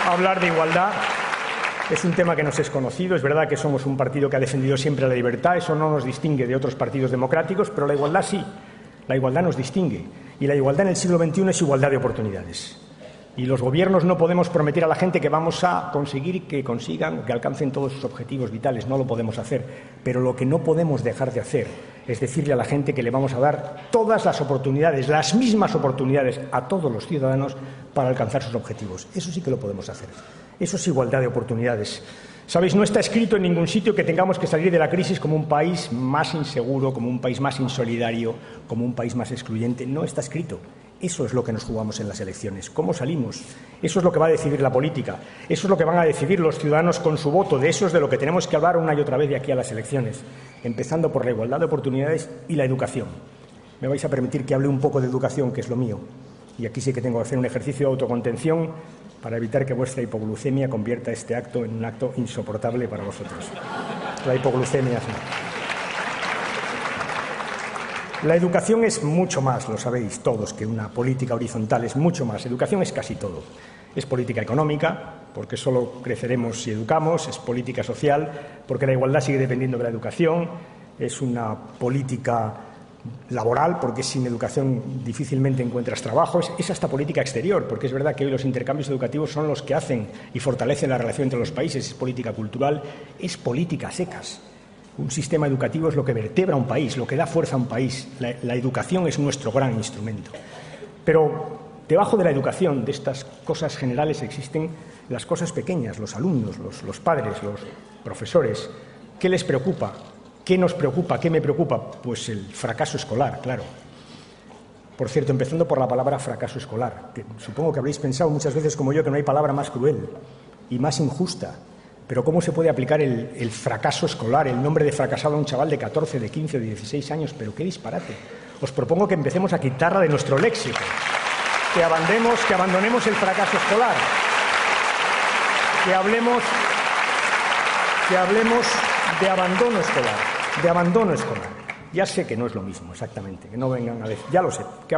a hablar de igualdad. Es un tema que nos es conocido. Es verdad que somos un partido que ha defendido siempre la libertad. Eso no nos distingue de otros partidos democráticos, pero la igualdad sí. La igualdad nos distingue. Y la igualdad en el siglo XXI es igualdad de oportunidades. Y los gobiernos no podemos prometer a la gente que vamos a conseguir que alcancen todos sus objetivos vitales. No lo podemos hacer. Pero lo que no podemos dejar de hacer es decirle a la gente que le vamos a dar todas las oportunidades, las mismas oportunidades a todos los ciudadanos para alcanzar sus objetivos. Eso sí que lo podemos hacer. Eso es igualdad de oportunidades. Sabéis, no está escrito en ningún sitio que tengamos que salir de la crisis como un país más inseguro, como un país más insolidario, como un país más excluyente. No está escrito. Eso es lo que nos jugamos en las elecciones. ¿Cómo salimos? Eso es lo que va a decidir la política. Eso es lo que van a decidir los ciudadanos con su voto. De eso es de lo que tenemos que hablar una y otra vez de aquí a las elecciones, empezando por la igualdad de oportunidades y la educación. Me vais a permitir que hable un poco de educación, que es lo mío. Y aquí sí que tengo que hacer un ejercicio de autocontención para evitar que vuestra hipoglucemia convierta este acto en un acto insoportable para vosotros. La hipoglucemia, sí. La educación es mucho más, lo sabéis todos, que una política horizontal, es mucho más. Educación es casi todo. Es política económica, porque solo creceremos si educamos, es política social, porque la igualdad sigue dependiendo de la educación, es una política laboral, porque sin educación difícilmente encuentras trabajo, es hasta política exterior, porque es verdad que hoy los intercambios educativos son los que hacen y fortalecen la relación entre los países, es política cultural, es política secas. Un sistema educativo es lo que vertebra un país, lo que da fuerza a un país. La educación es nuestro gran instrumento. Pero debajo de la educación, de estas cosas generales, existen las cosas pequeñas, los alumnos, los padres, los profesores. ¿Qué les preocupa? ¿Qué nos preocupa? ¿Qué me preocupa? Pues el fracaso escolar, claro. Por cierto, empezando por la palabra fracaso escolar, que supongo que habréis pensado muchas veces como yo que no hay palabra más cruel y más injusta. Pero ¿cómo se puede aplicar el fracaso escolar, el nombre de fracasado a un chaval de 14, de 15 o de 16 años? Pero qué disparate. Os propongo que empecemos a quitarla de nuestro léxico, que abandonemos el fracaso escolar, que hablemos de abandono escolar. Ya sé que no es lo mismo, exactamente, que no vengan a decir, ya lo sé, que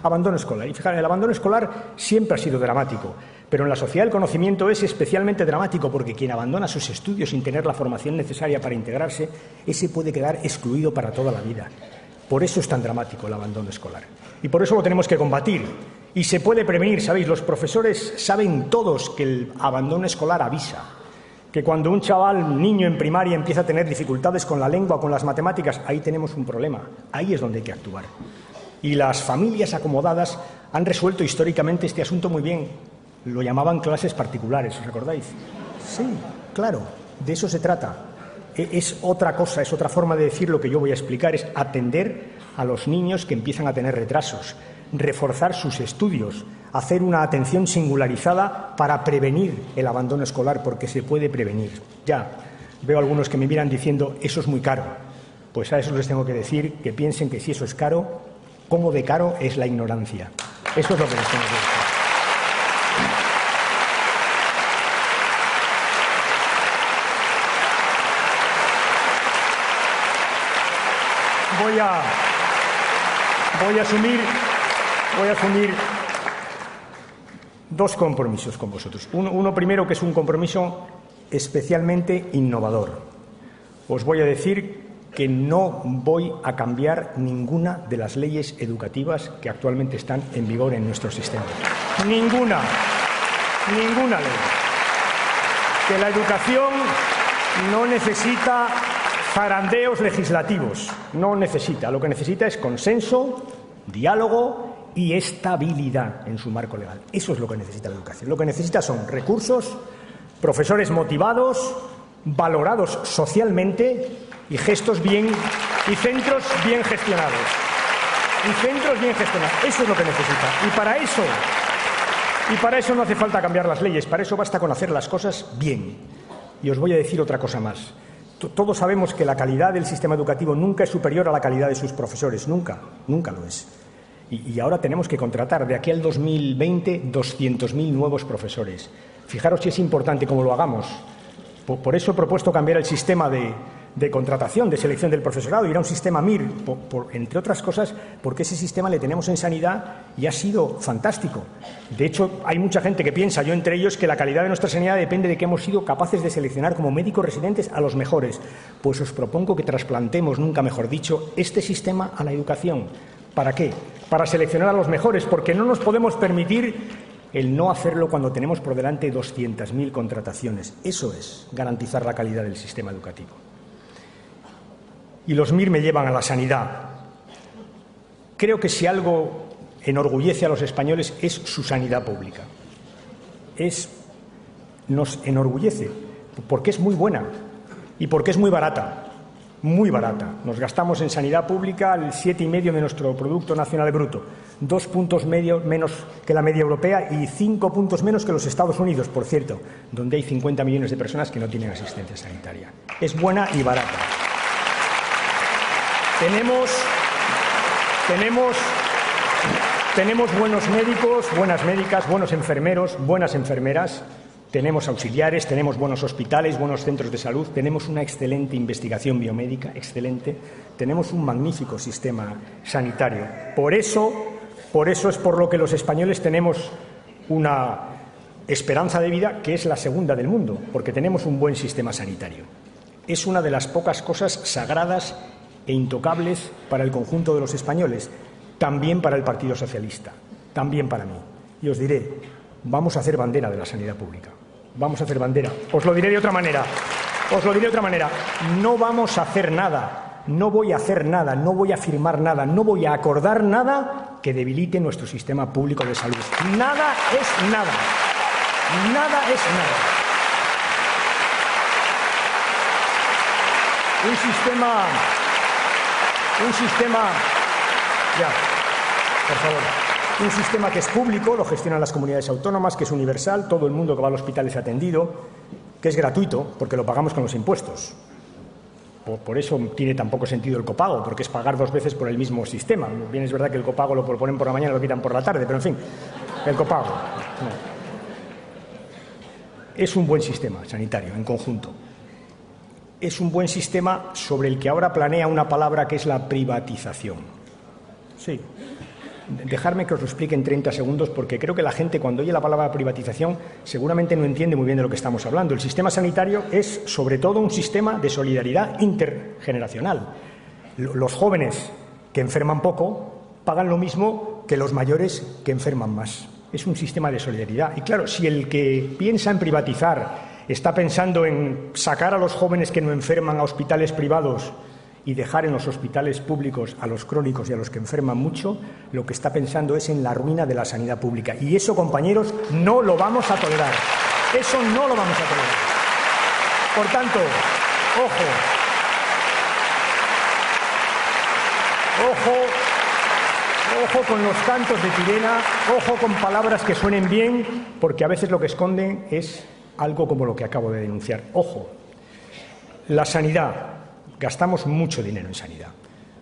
abandono escolar. Y fijaros, el abandono escolar siempre ha sido dramático, pero en la sociedad del conocimiento es especialmente dramático porque quien abandona sus estudios sin tener la formación necesaria para integrarse, ese puede quedar excluido para toda la vida. Por eso es tan dramático el abandono escolar. Y por eso lo tenemos que combatir. Y se puede prevenir, ¿sabéis? Los profesores saben todos que el abandono escolar avisa. Que cuando un chaval, un niño en primaria empieza a tener dificultades con la lengua o con las matemáticas, ahí tenemos un problema. Ahí es donde hay que actuar. Y las familias acomodadas han resuelto históricamente este asunto muy bien. Lo llamaban clases particulares, ¿os acordáis? Sí, claro, de eso se trata. Es otra cosa, es otra forma de decir lo que yo voy a explicar, es atender a los niños que empiezan a tener retrasos, reforzar sus estudios, hacer una atención singularizada para prevenir el abandono escolar, porque se puede prevenir. Ya, veo algunos que me miran diciendo, eso es muy caro. Pues a eso les tengo que decir que piensen que si eso es caro, ¿cómo de caro es la ignorancia? Eso es lo que les tengo que decir. Voy a asumir dos compromisos con vosotros. Uno primero, que es un compromiso especialmente innovador. Os voy a decir que no voy a cambiar ninguna de las leyes educativas que actualmente están en vigor en nuestro sistema. Ninguna ley. Que la educación no necesita zarandeos legislativos, no necesita. Lo que necesita es consenso, diálogo y estabilidad en su marco legal. Eso es lo que necesita la educación. Lo que necesita son recursos, profesores motivados, valorados socialmente y centros bien gestionados. Eso es lo que necesita. Y para eso no hace falta cambiar las leyes, para eso basta con hacer las cosas bien. Y os voy a decir otra cosa más. Todos sabemos que la calidad del sistema educativo nunca es superior a la calidad de sus profesores, nunca lo es. Y ahora tenemos que contratar de aquí al 2020 200.000 nuevos profesores. Fijaros si es importante cómo lo hagamos. Por eso he propuesto cambiar el sistema de contratación, de selección del profesorado, ir a un sistema MIR, entre otras cosas, porque ese sistema le tenemos en sanidad y ha sido fantástico. De hecho, hay mucha gente que piensa, yo entre ellos, que la calidad de nuestra sanidad depende de que hemos sido capaces de seleccionar como médicos residentes a los mejores. Pues os propongo que trasplantemos, nunca mejor dicho, este sistema a la educación. ¿Para qué? Para seleccionar a los mejores, porque no nos podemos permitir el no hacerlo cuando tenemos por delante 200.000 contrataciones. Eso es garantizar la calidad del sistema educativo. Y los MIR me llevan a la sanidad. Creo que si algo enorgullece a los españoles es su sanidad pública. Nos enorgullece, Porque es muy buena y porque es muy barata. Muy barata. Nos gastamos en sanidad pública el 7,5% de nuestro Producto Nacional Bruto, 2 puntos menos que la media europea y 5 puntos menos que los Estados Unidos, por cierto, donde hay 50 millones de personas que no tienen asistencia sanitaria. Es buena y barata. Tenemos buenos médicos, buenas médicas, buenos enfermeros, buenas enfermeras. Tenemos auxiliares, tenemos buenos hospitales, buenos centros de salud, tenemos una excelente investigación biomédica, excelente, tenemos un magnífico sistema sanitario. Por eso es por lo que los españoles tenemos una esperanza de vida que es la segunda del mundo, porque tenemos un buen sistema sanitario. Es una de las pocas cosas sagradas e intocables para el conjunto de los españoles, también para el Partido Socialista, también para mí. Y os diré, vamos a hacer bandera de la sanidad pública. Vamos a hacer bandera. Os lo diré de otra manera. No vamos a hacer nada. No voy a hacer nada. No voy a firmar nada. No voy a acordar nada que debilite nuestro sistema público de salud. Nada es nada. Nada es nada. Un sistema que es público, lo gestionan las comunidades autónomas, que es universal, todo el mundo que va al hospital es atendido, que es gratuito, porque lo pagamos con los impuestos. Por eso tiene tan poco sentido el copago, porque es pagar 2 veces por el mismo sistema. Bien es verdad que el copago lo proponen por la mañana y lo quitan por la tarde, pero en fin, el copago. No. Es un buen sistema sanitario, en conjunto. Es un buen sistema sobre el que ahora planea una palabra que es la privatización. Sí. Dejadme que os lo explique en 30 segundos porque creo que la gente cuando oye la palabra privatización seguramente no entiende muy bien de lo que estamos hablando. El sistema sanitario es sobre todo un sistema de solidaridad intergeneracional. Los jóvenes que enferman poco pagan lo mismo que los mayores que enferman más. Es un sistema de solidaridad. Y claro, si el que piensa en privatizar está pensando en sacar a los jóvenes que no enferman a hospitales privados y dejar en los hospitales públicos a los crónicos y a los que enferman mucho, lo que está pensando es en la ruina de la sanidad pública. Y eso, compañeros, no lo vamos a tolerar. Eso no lo vamos a tolerar. Por tanto, ojo con los cantos de sirena, ojo con palabras que suenen bien, porque a veces lo que esconden es algo como lo que acabo de denunciar. Ojo, la sanidad. Gastamos mucho dinero en sanidad.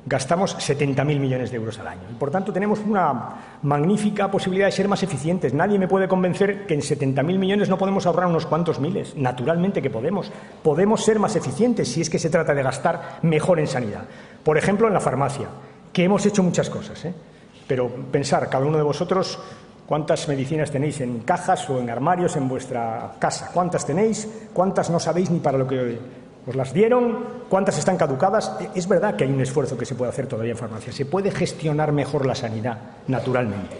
Gastamos 70.000 millones de euros al año. Y, por tanto, tenemos una magnífica posibilidad de ser más eficientes. Nadie me puede convencer que en 70.000 millones no podemos ahorrar unos cuantos miles. Naturalmente que podemos. Podemos ser más eficientes si es que se trata de gastar mejor en sanidad. Por ejemplo, en la farmacia, que hemos hecho muchas cosas, Pero pensar, cada uno de vosotros, cuántas medicinas tenéis en cajas o en armarios en vuestra casa. ¿Cuántas tenéis? ¿Cuántas no sabéis ni para lo que os las dieron? ¿Cuántas están caducadas? Es verdad que hay un esfuerzo que se puede hacer todavía en farmacia. Se puede gestionar mejor la sanidad, naturalmente.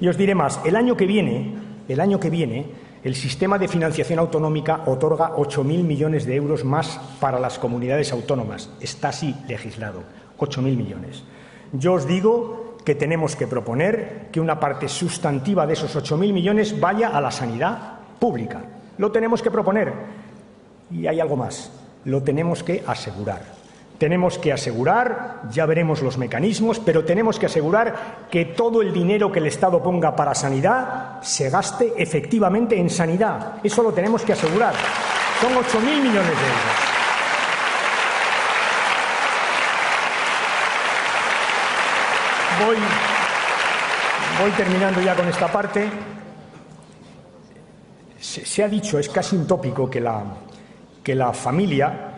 Y os diré más, el año que viene, el sistema de financiación autonómica otorga 8.000 millones de euros más para las comunidades autónomas. Está así legislado, 8.000 millones. Yo os digo que tenemos que proponer que una parte sustantiva de esos 8.000 millones vaya a la sanidad pública. Lo tenemos que proponer. Y hay algo más. Lo tenemos que asegurar. Tenemos que asegurar, ya veremos los mecanismos, pero tenemos que asegurar que todo el dinero que el Estado ponga para sanidad se gaste efectivamente en sanidad. Eso lo tenemos que asegurar. Son 8.000 millones de euros. Voy terminando ya con esta parte. Se ha dicho, es casi un tópico, que la familia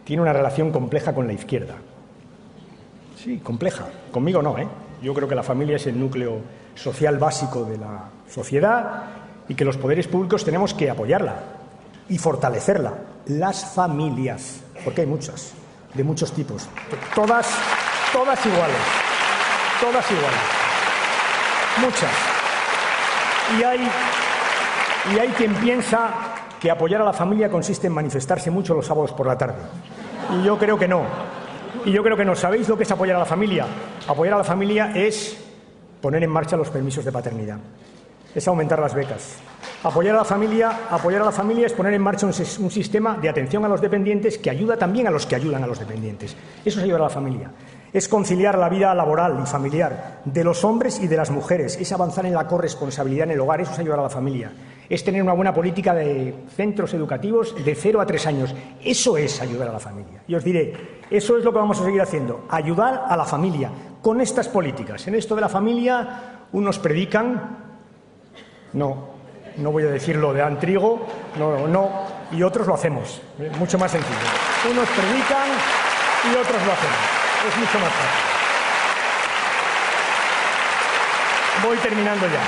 tiene una relación compleja con la izquierda. Sí, compleja. Conmigo no, Yo creo que la familia es el núcleo social básico de la sociedad y que los poderes públicos tenemos que apoyarla y fortalecerla. Las familias, porque hay muchas, de muchos tipos. Todas iguales. Todas iguales. Muchas. Y hay quien piensa que apoyar a la familia consiste en manifestarse mucho los sábados por la tarde. Y yo creo que no. ¿Sabéis lo que es apoyar a la familia? Apoyar a la familia es poner en marcha los permisos de paternidad. Es aumentar las becas. Apoyar a la familia es poner en marcha un sistema de atención a los dependientes que ayuda también a los que ayudan a los dependientes. Eso es ayudar a la familia. Es conciliar la vida laboral y familiar de los hombres y de las mujeres. Es avanzar en la corresponsabilidad en el hogar. Eso es ayudar a la familia. Es tener una buena política de centros educativos de 0 a 3 años. Eso es ayudar a la familia. Y os diré, eso es lo que vamos a seguir haciendo. Ayudar a la familia con estas políticas. En esto de la familia, unos predican, no voy a decirlo de antrigo, y otros lo hacemos. Mucho más sencillo. Unos predican y otros lo hacemos. Es mucho más fácil. Voy terminando ya.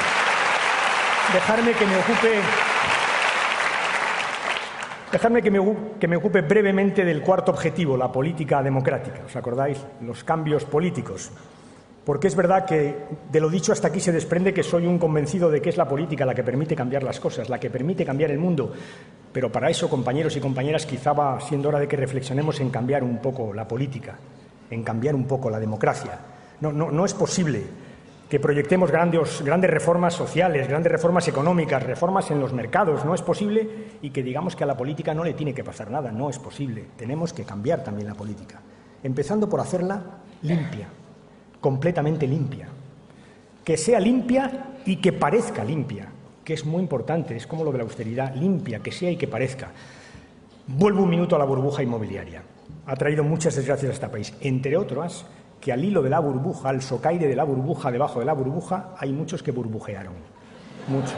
Dejadme que me ocupe brevemente del cuarto objetivo, la política democrática. ¿Os acordáis? Los cambios políticos. Porque es verdad que de lo dicho hasta aquí se desprende que soy un convencido de que es la política la que permite cambiar las cosas, la que permite cambiar el mundo. Pero para eso, compañeros y compañeras, quizá va siendo hora de que reflexionemos en cambiar un poco la política, en cambiar un poco la democracia. No es posible que proyectemos grandes reformas sociales, grandes reformas económicas, reformas en los mercados. No es posible y que digamos que a la política no le tiene que pasar nada. No es posible. Tenemos que cambiar también la política, empezando por hacerla limpia. Completamente limpia, que sea limpia y que parezca limpia, que es muy importante, es como lo de la austeridad, limpia, que sea y que parezca. Vuelvo un minuto a la burbuja inmobiliaria. Ha traído muchas desgracias a este país, entre otras que al hilo de la burbuja, al socaire de la burbuja, debajo de la burbuja, hay muchos que burbujearon. Muchos,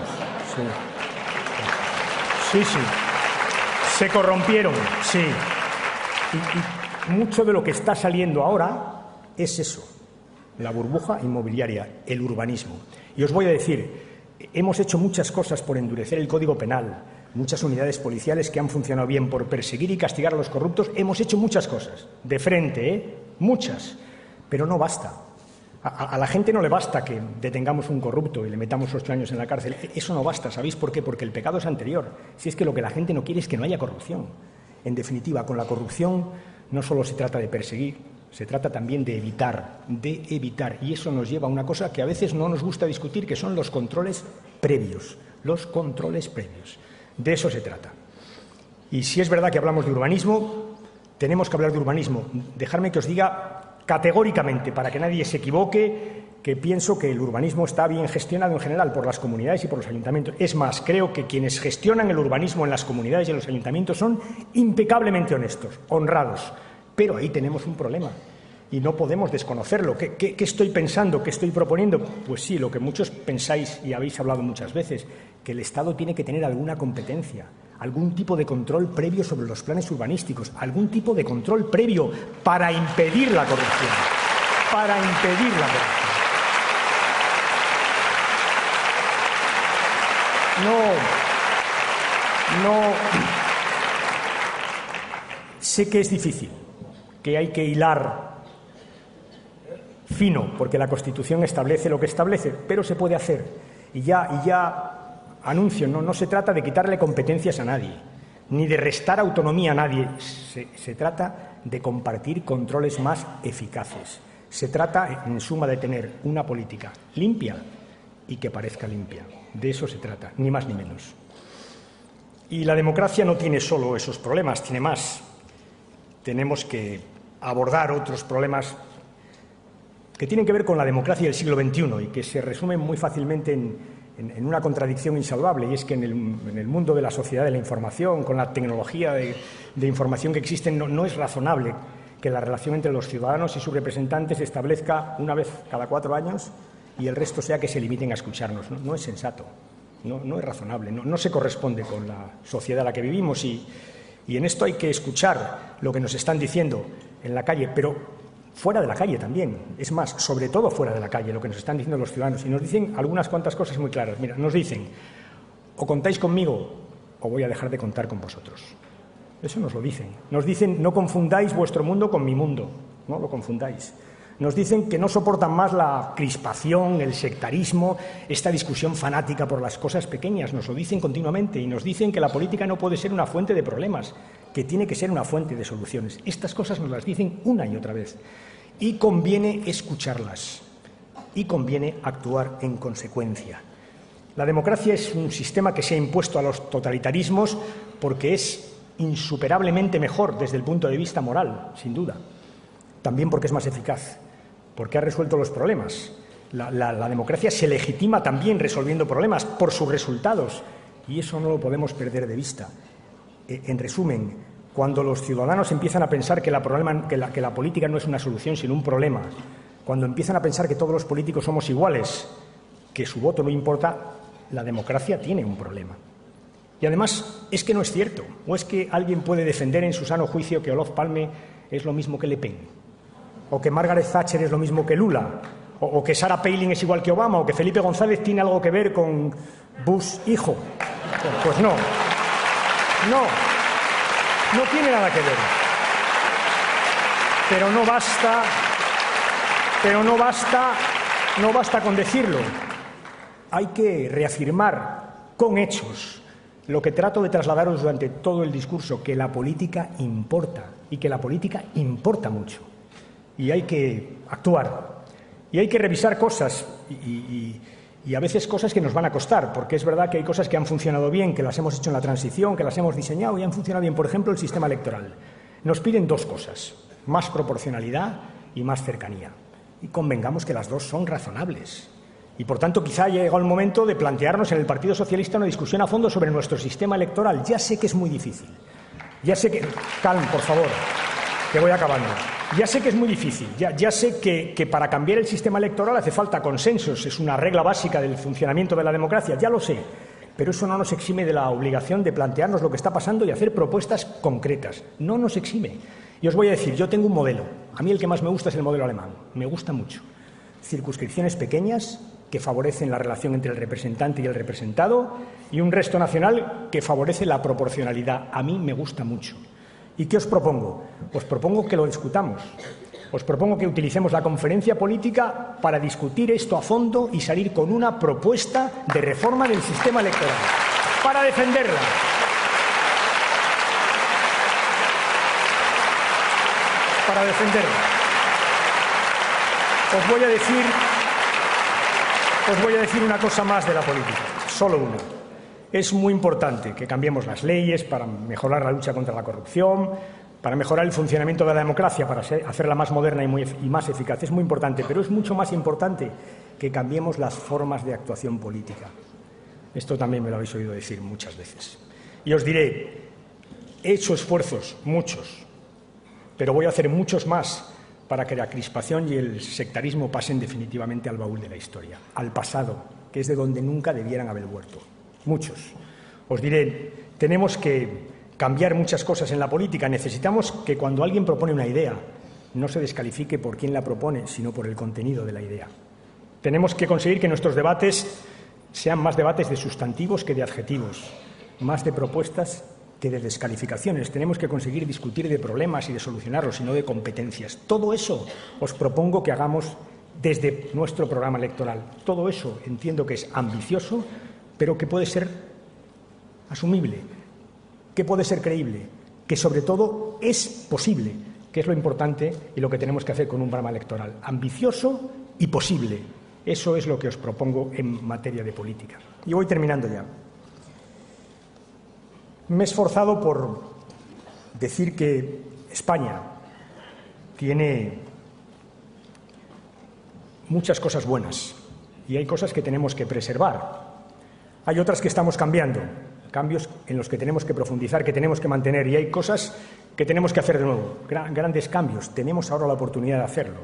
sí. Sí. Se corrompieron, sí. Y mucho de lo que está saliendo ahora es eso. La burbuja inmobiliaria, el urbanismo. Y os voy a decir, hemos hecho muchas cosas por endurecer el Código Penal, muchas unidades policiales que han funcionado bien por perseguir y castigar a los corruptos. Hemos hecho muchas cosas, de frente, muchas, pero no basta. A la gente no le basta que detengamos un corrupto y le metamos 8 años en la cárcel. Eso no basta, ¿sabéis por qué? Porque el pecado es anterior. Si es que lo que la gente no quiere es que no haya corrupción. En definitiva, con la corrupción no solo se trata de perseguir, se trata también de evitar, y eso nos lleva a una cosa que a veces no nos gusta discutir, que son los controles previos, De eso se trata. Y si es verdad que hablamos de urbanismo, tenemos que hablar de urbanismo. Dejadme que os diga categóricamente, para que nadie se equivoque, que pienso que el urbanismo está bien gestionado en general por las comunidades y por los ayuntamientos. Es más, creo que quienes gestionan el urbanismo en las comunidades y en los ayuntamientos son impecablemente honestos, honrados. Pero ahí tenemos un problema y no podemos desconocerlo. ¿Qué estoy pensando? ¿Qué estoy proponiendo? Pues sí, lo que muchos pensáis y habéis hablado muchas veces, que el Estado tiene que tener alguna competencia, algún tipo de control previo sobre los planes urbanísticos, algún tipo de control previo para impedir la corrupción. Sé que es difícil, que hay que hilar fino, porque la Constitución establece lo que establece, pero se puede hacer. Y ya anuncio, no se trata de quitarle competencias a nadie, ni de restar autonomía a nadie. Se trata de compartir controles más eficaces. Se trata, en suma, de tener una política limpia y que parezca limpia. De eso se trata, ni más ni menos. Y la democracia no tiene solo esos problemas, tiene más. Tenemos que abordar otros problemas que tienen que ver con la democracia del siglo XXI y que se resumen muy fácilmente en una contradicción insalvable, y es que en el mundo de la sociedad de la información, con la tecnología de información que existe, no es razonable que la relación entre los ciudadanos y sus representantes se establezca una vez cada 4 años y el resto sea que se limiten a escucharnos. No es sensato, no es razonable, no se corresponde con la sociedad en la que vivimos y en esto hay que escuchar lo que nos están diciendo en la calle, pero fuera de la calle también. Es más, sobre todo fuera de la calle, lo que nos están diciendo los ciudadanos. Y nos dicen algunas cuantas cosas muy claras. Mira, nos dicen, o contáis conmigo o voy a dejar de contar con vosotros. Eso nos lo dicen. Nos dicen, no confundáis vuestro mundo con mi mundo. No lo confundáis. Nos dicen que no soportan más la crispación, el sectarismo, esta discusión fanática por las cosas pequeñas. Nos lo dicen continuamente y nos dicen que la política no puede ser una fuente de problemas, que tiene que ser una fuente de soluciones. Estas cosas nos las dicen una y otra vez. Y conviene escucharlas y conviene actuar en consecuencia. La democracia es un sistema que se ha impuesto a los totalitarismos porque es insuperablemente mejor desde el punto de vista moral, sin duda. También porque es más eficaz, porque ha resuelto los problemas. La democracia se legitima también resolviendo problemas por sus resultados, y eso no lo podemos perder de vista. En resumen, cuando los ciudadanos empiezan a pensar que la política no es una solución sino un problema, cuando empiezan a pensar que todos los políticos somos iguales, que su voto no importa, la democracia tiene un problema. Y además es que no es cierto, o es que alguien puede defender en su sano juicio que Olof Palme es lo mismo que Le Pen, o que Margaret Thatcher es lo mismo que Lula, o que Sarah Palin es igual que Obama, o que Felipe González tiene algo que ver con Bush hijo. Pues no tiene nada que ver. Pero no basta con decirlo. Hay que reafirmar con hechos lo que trato de trasladaros durante todo el discurso, que la política importa y que la política importa mucho. Y hay que actuar. Y hay que revisar cosas y a veces cosas que nos van a costar, porque es verdad que hay cosas que han funcionado bien, que las hemos hecho en la transición, que las hemos diseñado y han funcionado bien. Por ejemplo, el sistema electoral. Nos piden dos cosas, más proporcionalidad y más cercanía. Y convengamos que las dos son razonables. Y, por tanto, quizá haya llegado el momento de plantearnos en el Partido Socialista una discusión a fondo sobre nuestro sistema electoral. Ya sé que es muy difícil. Ya sé que... Calm, por favor, que voy acabando. Ya sé que es muy difícil, ya sé que para cambiar el sistema electoral hace falta consensos, es una regla básica del funcionamiento de la democracia, ya lo sé, pero eso no nos exime de la obligación de plantearnos lo que está pasando y hacer propuestas concretas, no nos exime. Y os voy a decir, yo tengo un modelo, a mí el que más me gusta es el modelo alemán, me gusta mucho. Circunscripciones pequeñas que favorecen la relación entre el representante y el representado y un resto nacional que favorece la proporcionalidad, a mí me gusta mucho. ¿Y qué os propongo? Os propongo que lo discutamos. Os propongo que utilicemos la conferencia política para discutir esto a fondo y salir con una propuesta de reforma del sistema electoral, para defenderla. Para defenderla. Os voy a decir una cosa más de la política, solo una. Es muy importante que cambiemos las leyes para mejorar la lucha contra la corrupción, para mejorar el funcionamiento de la democracia, para hacerla más moderna y más eficaz. Es muy importante, pero es mucho más importante que cambiemos las formas de actuación política. Esto también me lo habéis oído decir muchas veces. Y os diré, he hecho esfuerzos, muchos, pero voy a hacer muchos más para que la crispación y el sectarismo pasen definitivamente al baúl de la historia, al pasado, que es de donde nunca debieran haber vuelto. Muchos. Os diré, tenemos que cambiar muchas cosas en la política. Necesitamos que cuando alguien propone una idea no se descalifique por quién la propone, sino por el contenido de la idea. Tenemos que conseguir que nuestros debates sean más debates de sustantivos que de adjetivos, más de propuestas que de descalificaciones. Tenemos que conseguir discutir de problemas y de solucionarlos y no de competencias. Todo eso os propongo que hagamos desde nuestro programa electoral. Todo eso entiendo que es ambicioso, pero que puede ser asumible, que puede ser creíble, que sobre todo es posible, que es lo importante y lo que tenemos que hacer con un programa electoral. Ambicioso y posible. Eso es lo que os propongo en materia de política. Y voy terminando ya. Me he esforzado por decir que España tiene muchas cosas buenas y hay cosas que tenemos que preservar. Hay otras que estamos cambiando, cambios en los que tenemos que profundizar, que tenemos que mantener, y hay cosas que tenemos que hacer de nuevo, grandes cambios. Tenemos ahora la oportunidad de hacerlo,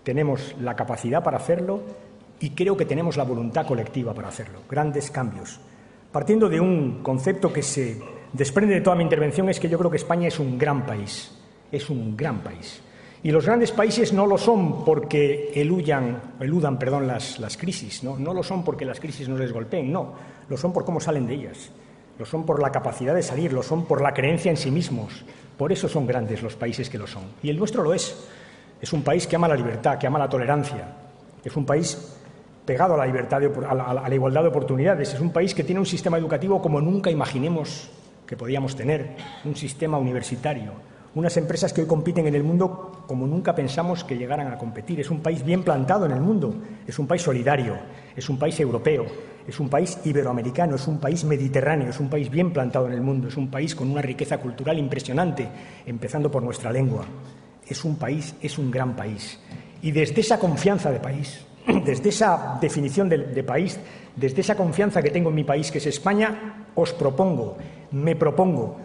tenemos la capacidad para hacerlo y creo que tenemos la voluntad colectiva para hacerlo, grandes cambios. Partiendo de un concepto que se desprende de toda mi intervención, es que yo creo que España es un gran país, Y los grandes países no lo son porque eludan las crisis, no lo son porque las crisis no les golpeen, no, lo son por cómo salen de ellas, lo son por la capacidad de salir, lo son por la creencia en sí mismos. Por eso son grandes los países que lo son. Y el nuestro lo es. Es un país que ama la libertad, que ama la tolerancia, es un país pegado a la libertad, a la igualdad de oportunidades, es un país que tiene un sistema educativo como nunca imaginemos que podíamos tener, un sistema universitario, unas empresas que hoy compiten en el mundo como nunca pensamos que llegaran a competir. Es un país bien plantado en el mundo, es un país solidario, es un país europeo, Es un país iberoamericano, es un país mediterráneo, es un país bien plantado en el mundo, es un país con una riqueza cultural impresionante, empezando por nuestra lengua. Es un país, es un gran país. Y desde esa confianza de país, desde esa definición de país, desde esa confianza que tengo en mi país, que es España, os propongo, me propongo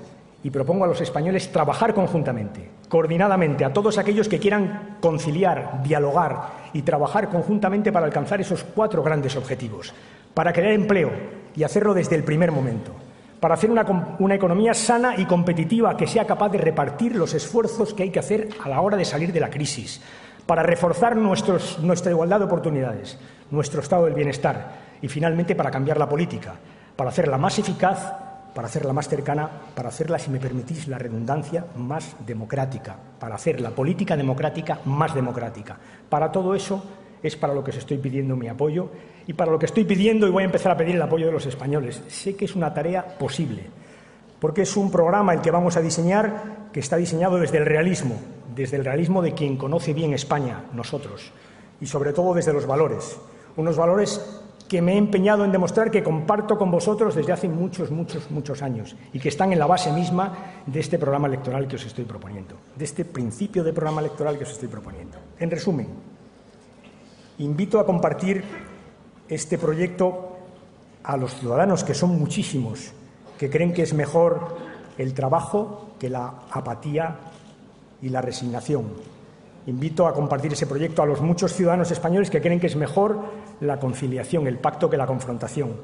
y propongo a los españoles trabajar conjuntamente, coordinadamente, a todos aquellos que quieran conciliar, dialogar y trabajar conjuntamente para alcanzar esos 4 grandes objetivos, para crear empleo y hacerlo desde el primer momento, para hacer una economía sana y competitiva que sea capaz de repartir los esfuerzos que hay que hacer a la hora de salir de la crisis, para reforzar nuestra igualdad de oportunidades, nuestro estado del bienestar y, finalmente, para cambiar la política, para hacerla más eficaz, para hacerla más cercana, para hacerla, si me permitís la redundancia, más democrática, para hacer la política democrática más democrática. Para todo eso es para lo que os estoy pidiendo mi apoyo y para lo que estoy pidiendo y voy a empezar a pedir el apoyo de los españoles. Sé que es una tarea posible, porque es un programa el que vamos a diseñar que está diseñado desde el realismo de quien conoce bien España, nosotros, y sobre todo desde los valores, unos valores que me he empeñado en demostrar que comparto con vosotros desde hace muchos años y que están en la base misma de este programa electoral que os estoy proponiendo, de este principio de programa electoral que os estoy proponiendo. En resumen, invito a compartir este proyecto a los ciudadanos, que son muchísimos, que creen que es mejor el trabajo que la apatía y la resignación. Invito a compartir ese proyecto a los muchos ciudadanos españoles que creen que es mejor la conciliación, el pacto que la confrontación,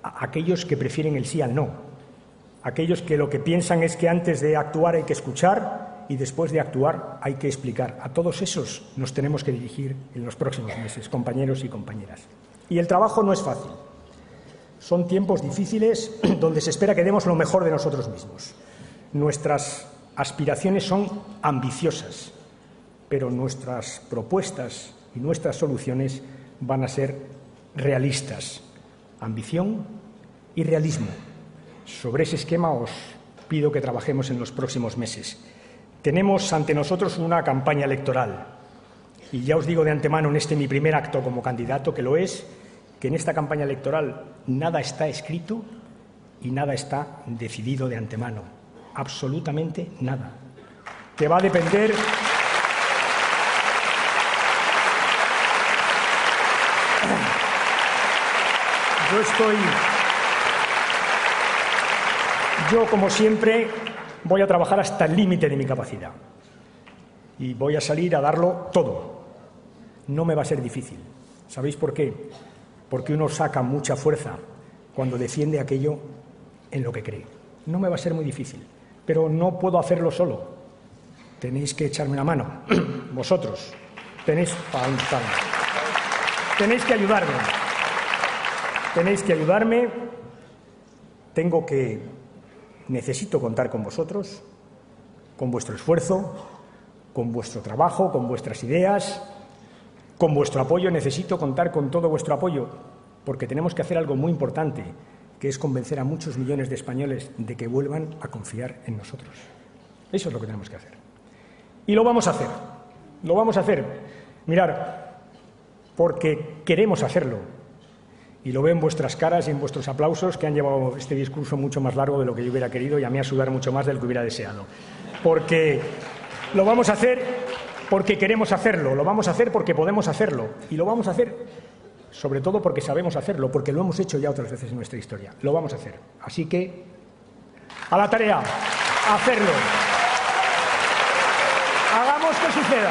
a aquellos que prefieren el sí al no, aquellos que lo que piensan es que antes de actuar hay que escuchar y después de actuar hay que explicar. A todos esos nos tenemos que dirigir en los próximos meses, compañeros y compañeras. Y el trabajo no es fácil. Son tiempos difíciles donde se espera que demos lo mejor de nosotros mismos. Nuestras aspiraciones son ambiciosas, pero nuestras propuestas y nuestras soluciones van a ser realistas. Ambición y realismo. Sobre ese esquema os pido que trabajemos en los próximos meses. Tenemos ante nosotros una campaña electoral y ya os digo de antemano en este mi primer acto como candidato, que lo es, que en esta campaña electoral nada está escrito y nada está decidido de antemano. Absolutamente nada. Que va a depender Yo, como siempre, voy a trabajar hasta el límite de mi capacidad y voy a salir a darlo todo. No me va a ser difícil. ¿Sabéis por qué? Porque uno saca mucha fuerza cuando defiende aquello en lo que cree. No me va a ser muy difícil, pero no puedo hacerlo solo. Tenéis que echarme una mano, vosotros. Tenéis que ayudarme. Tenéis que ayudarme, necesito contar con vosotros, con vuestro esfuerzo, con vuestro trabajo, con vuestras ideas, con vuestro apoyo. Necesito contar con todo vuestro apoyo, porque tenemos que hacer algo muy importante, que es convencer a muchos millones de españoles de que vuelvan a confiar en nosotros. Eso es lo que tenemos que hacer. Y lo vamos a hacer. Lo vamos a hacer. Mirad, porque queremos hacerlo. Y lo veo en vuestras caras y en vuestros aplausos, que han llevado este discurso mucho más largo de lo que yo hubiera querido y a mí a sudar mucho más de lo que hubiera deseado. Porque lo vamos a hacer porque queremos hacerlo, lo vamos a hacer porque podemos hacerlo y lo vamos a hacer sobre todo porque sabemos hacerlo, porque lo hemos hecho ya otras veces en nuestra historia. Lo vamos a hacer. Así que, a la tarea, a hacerlo. Hagamos que suceda.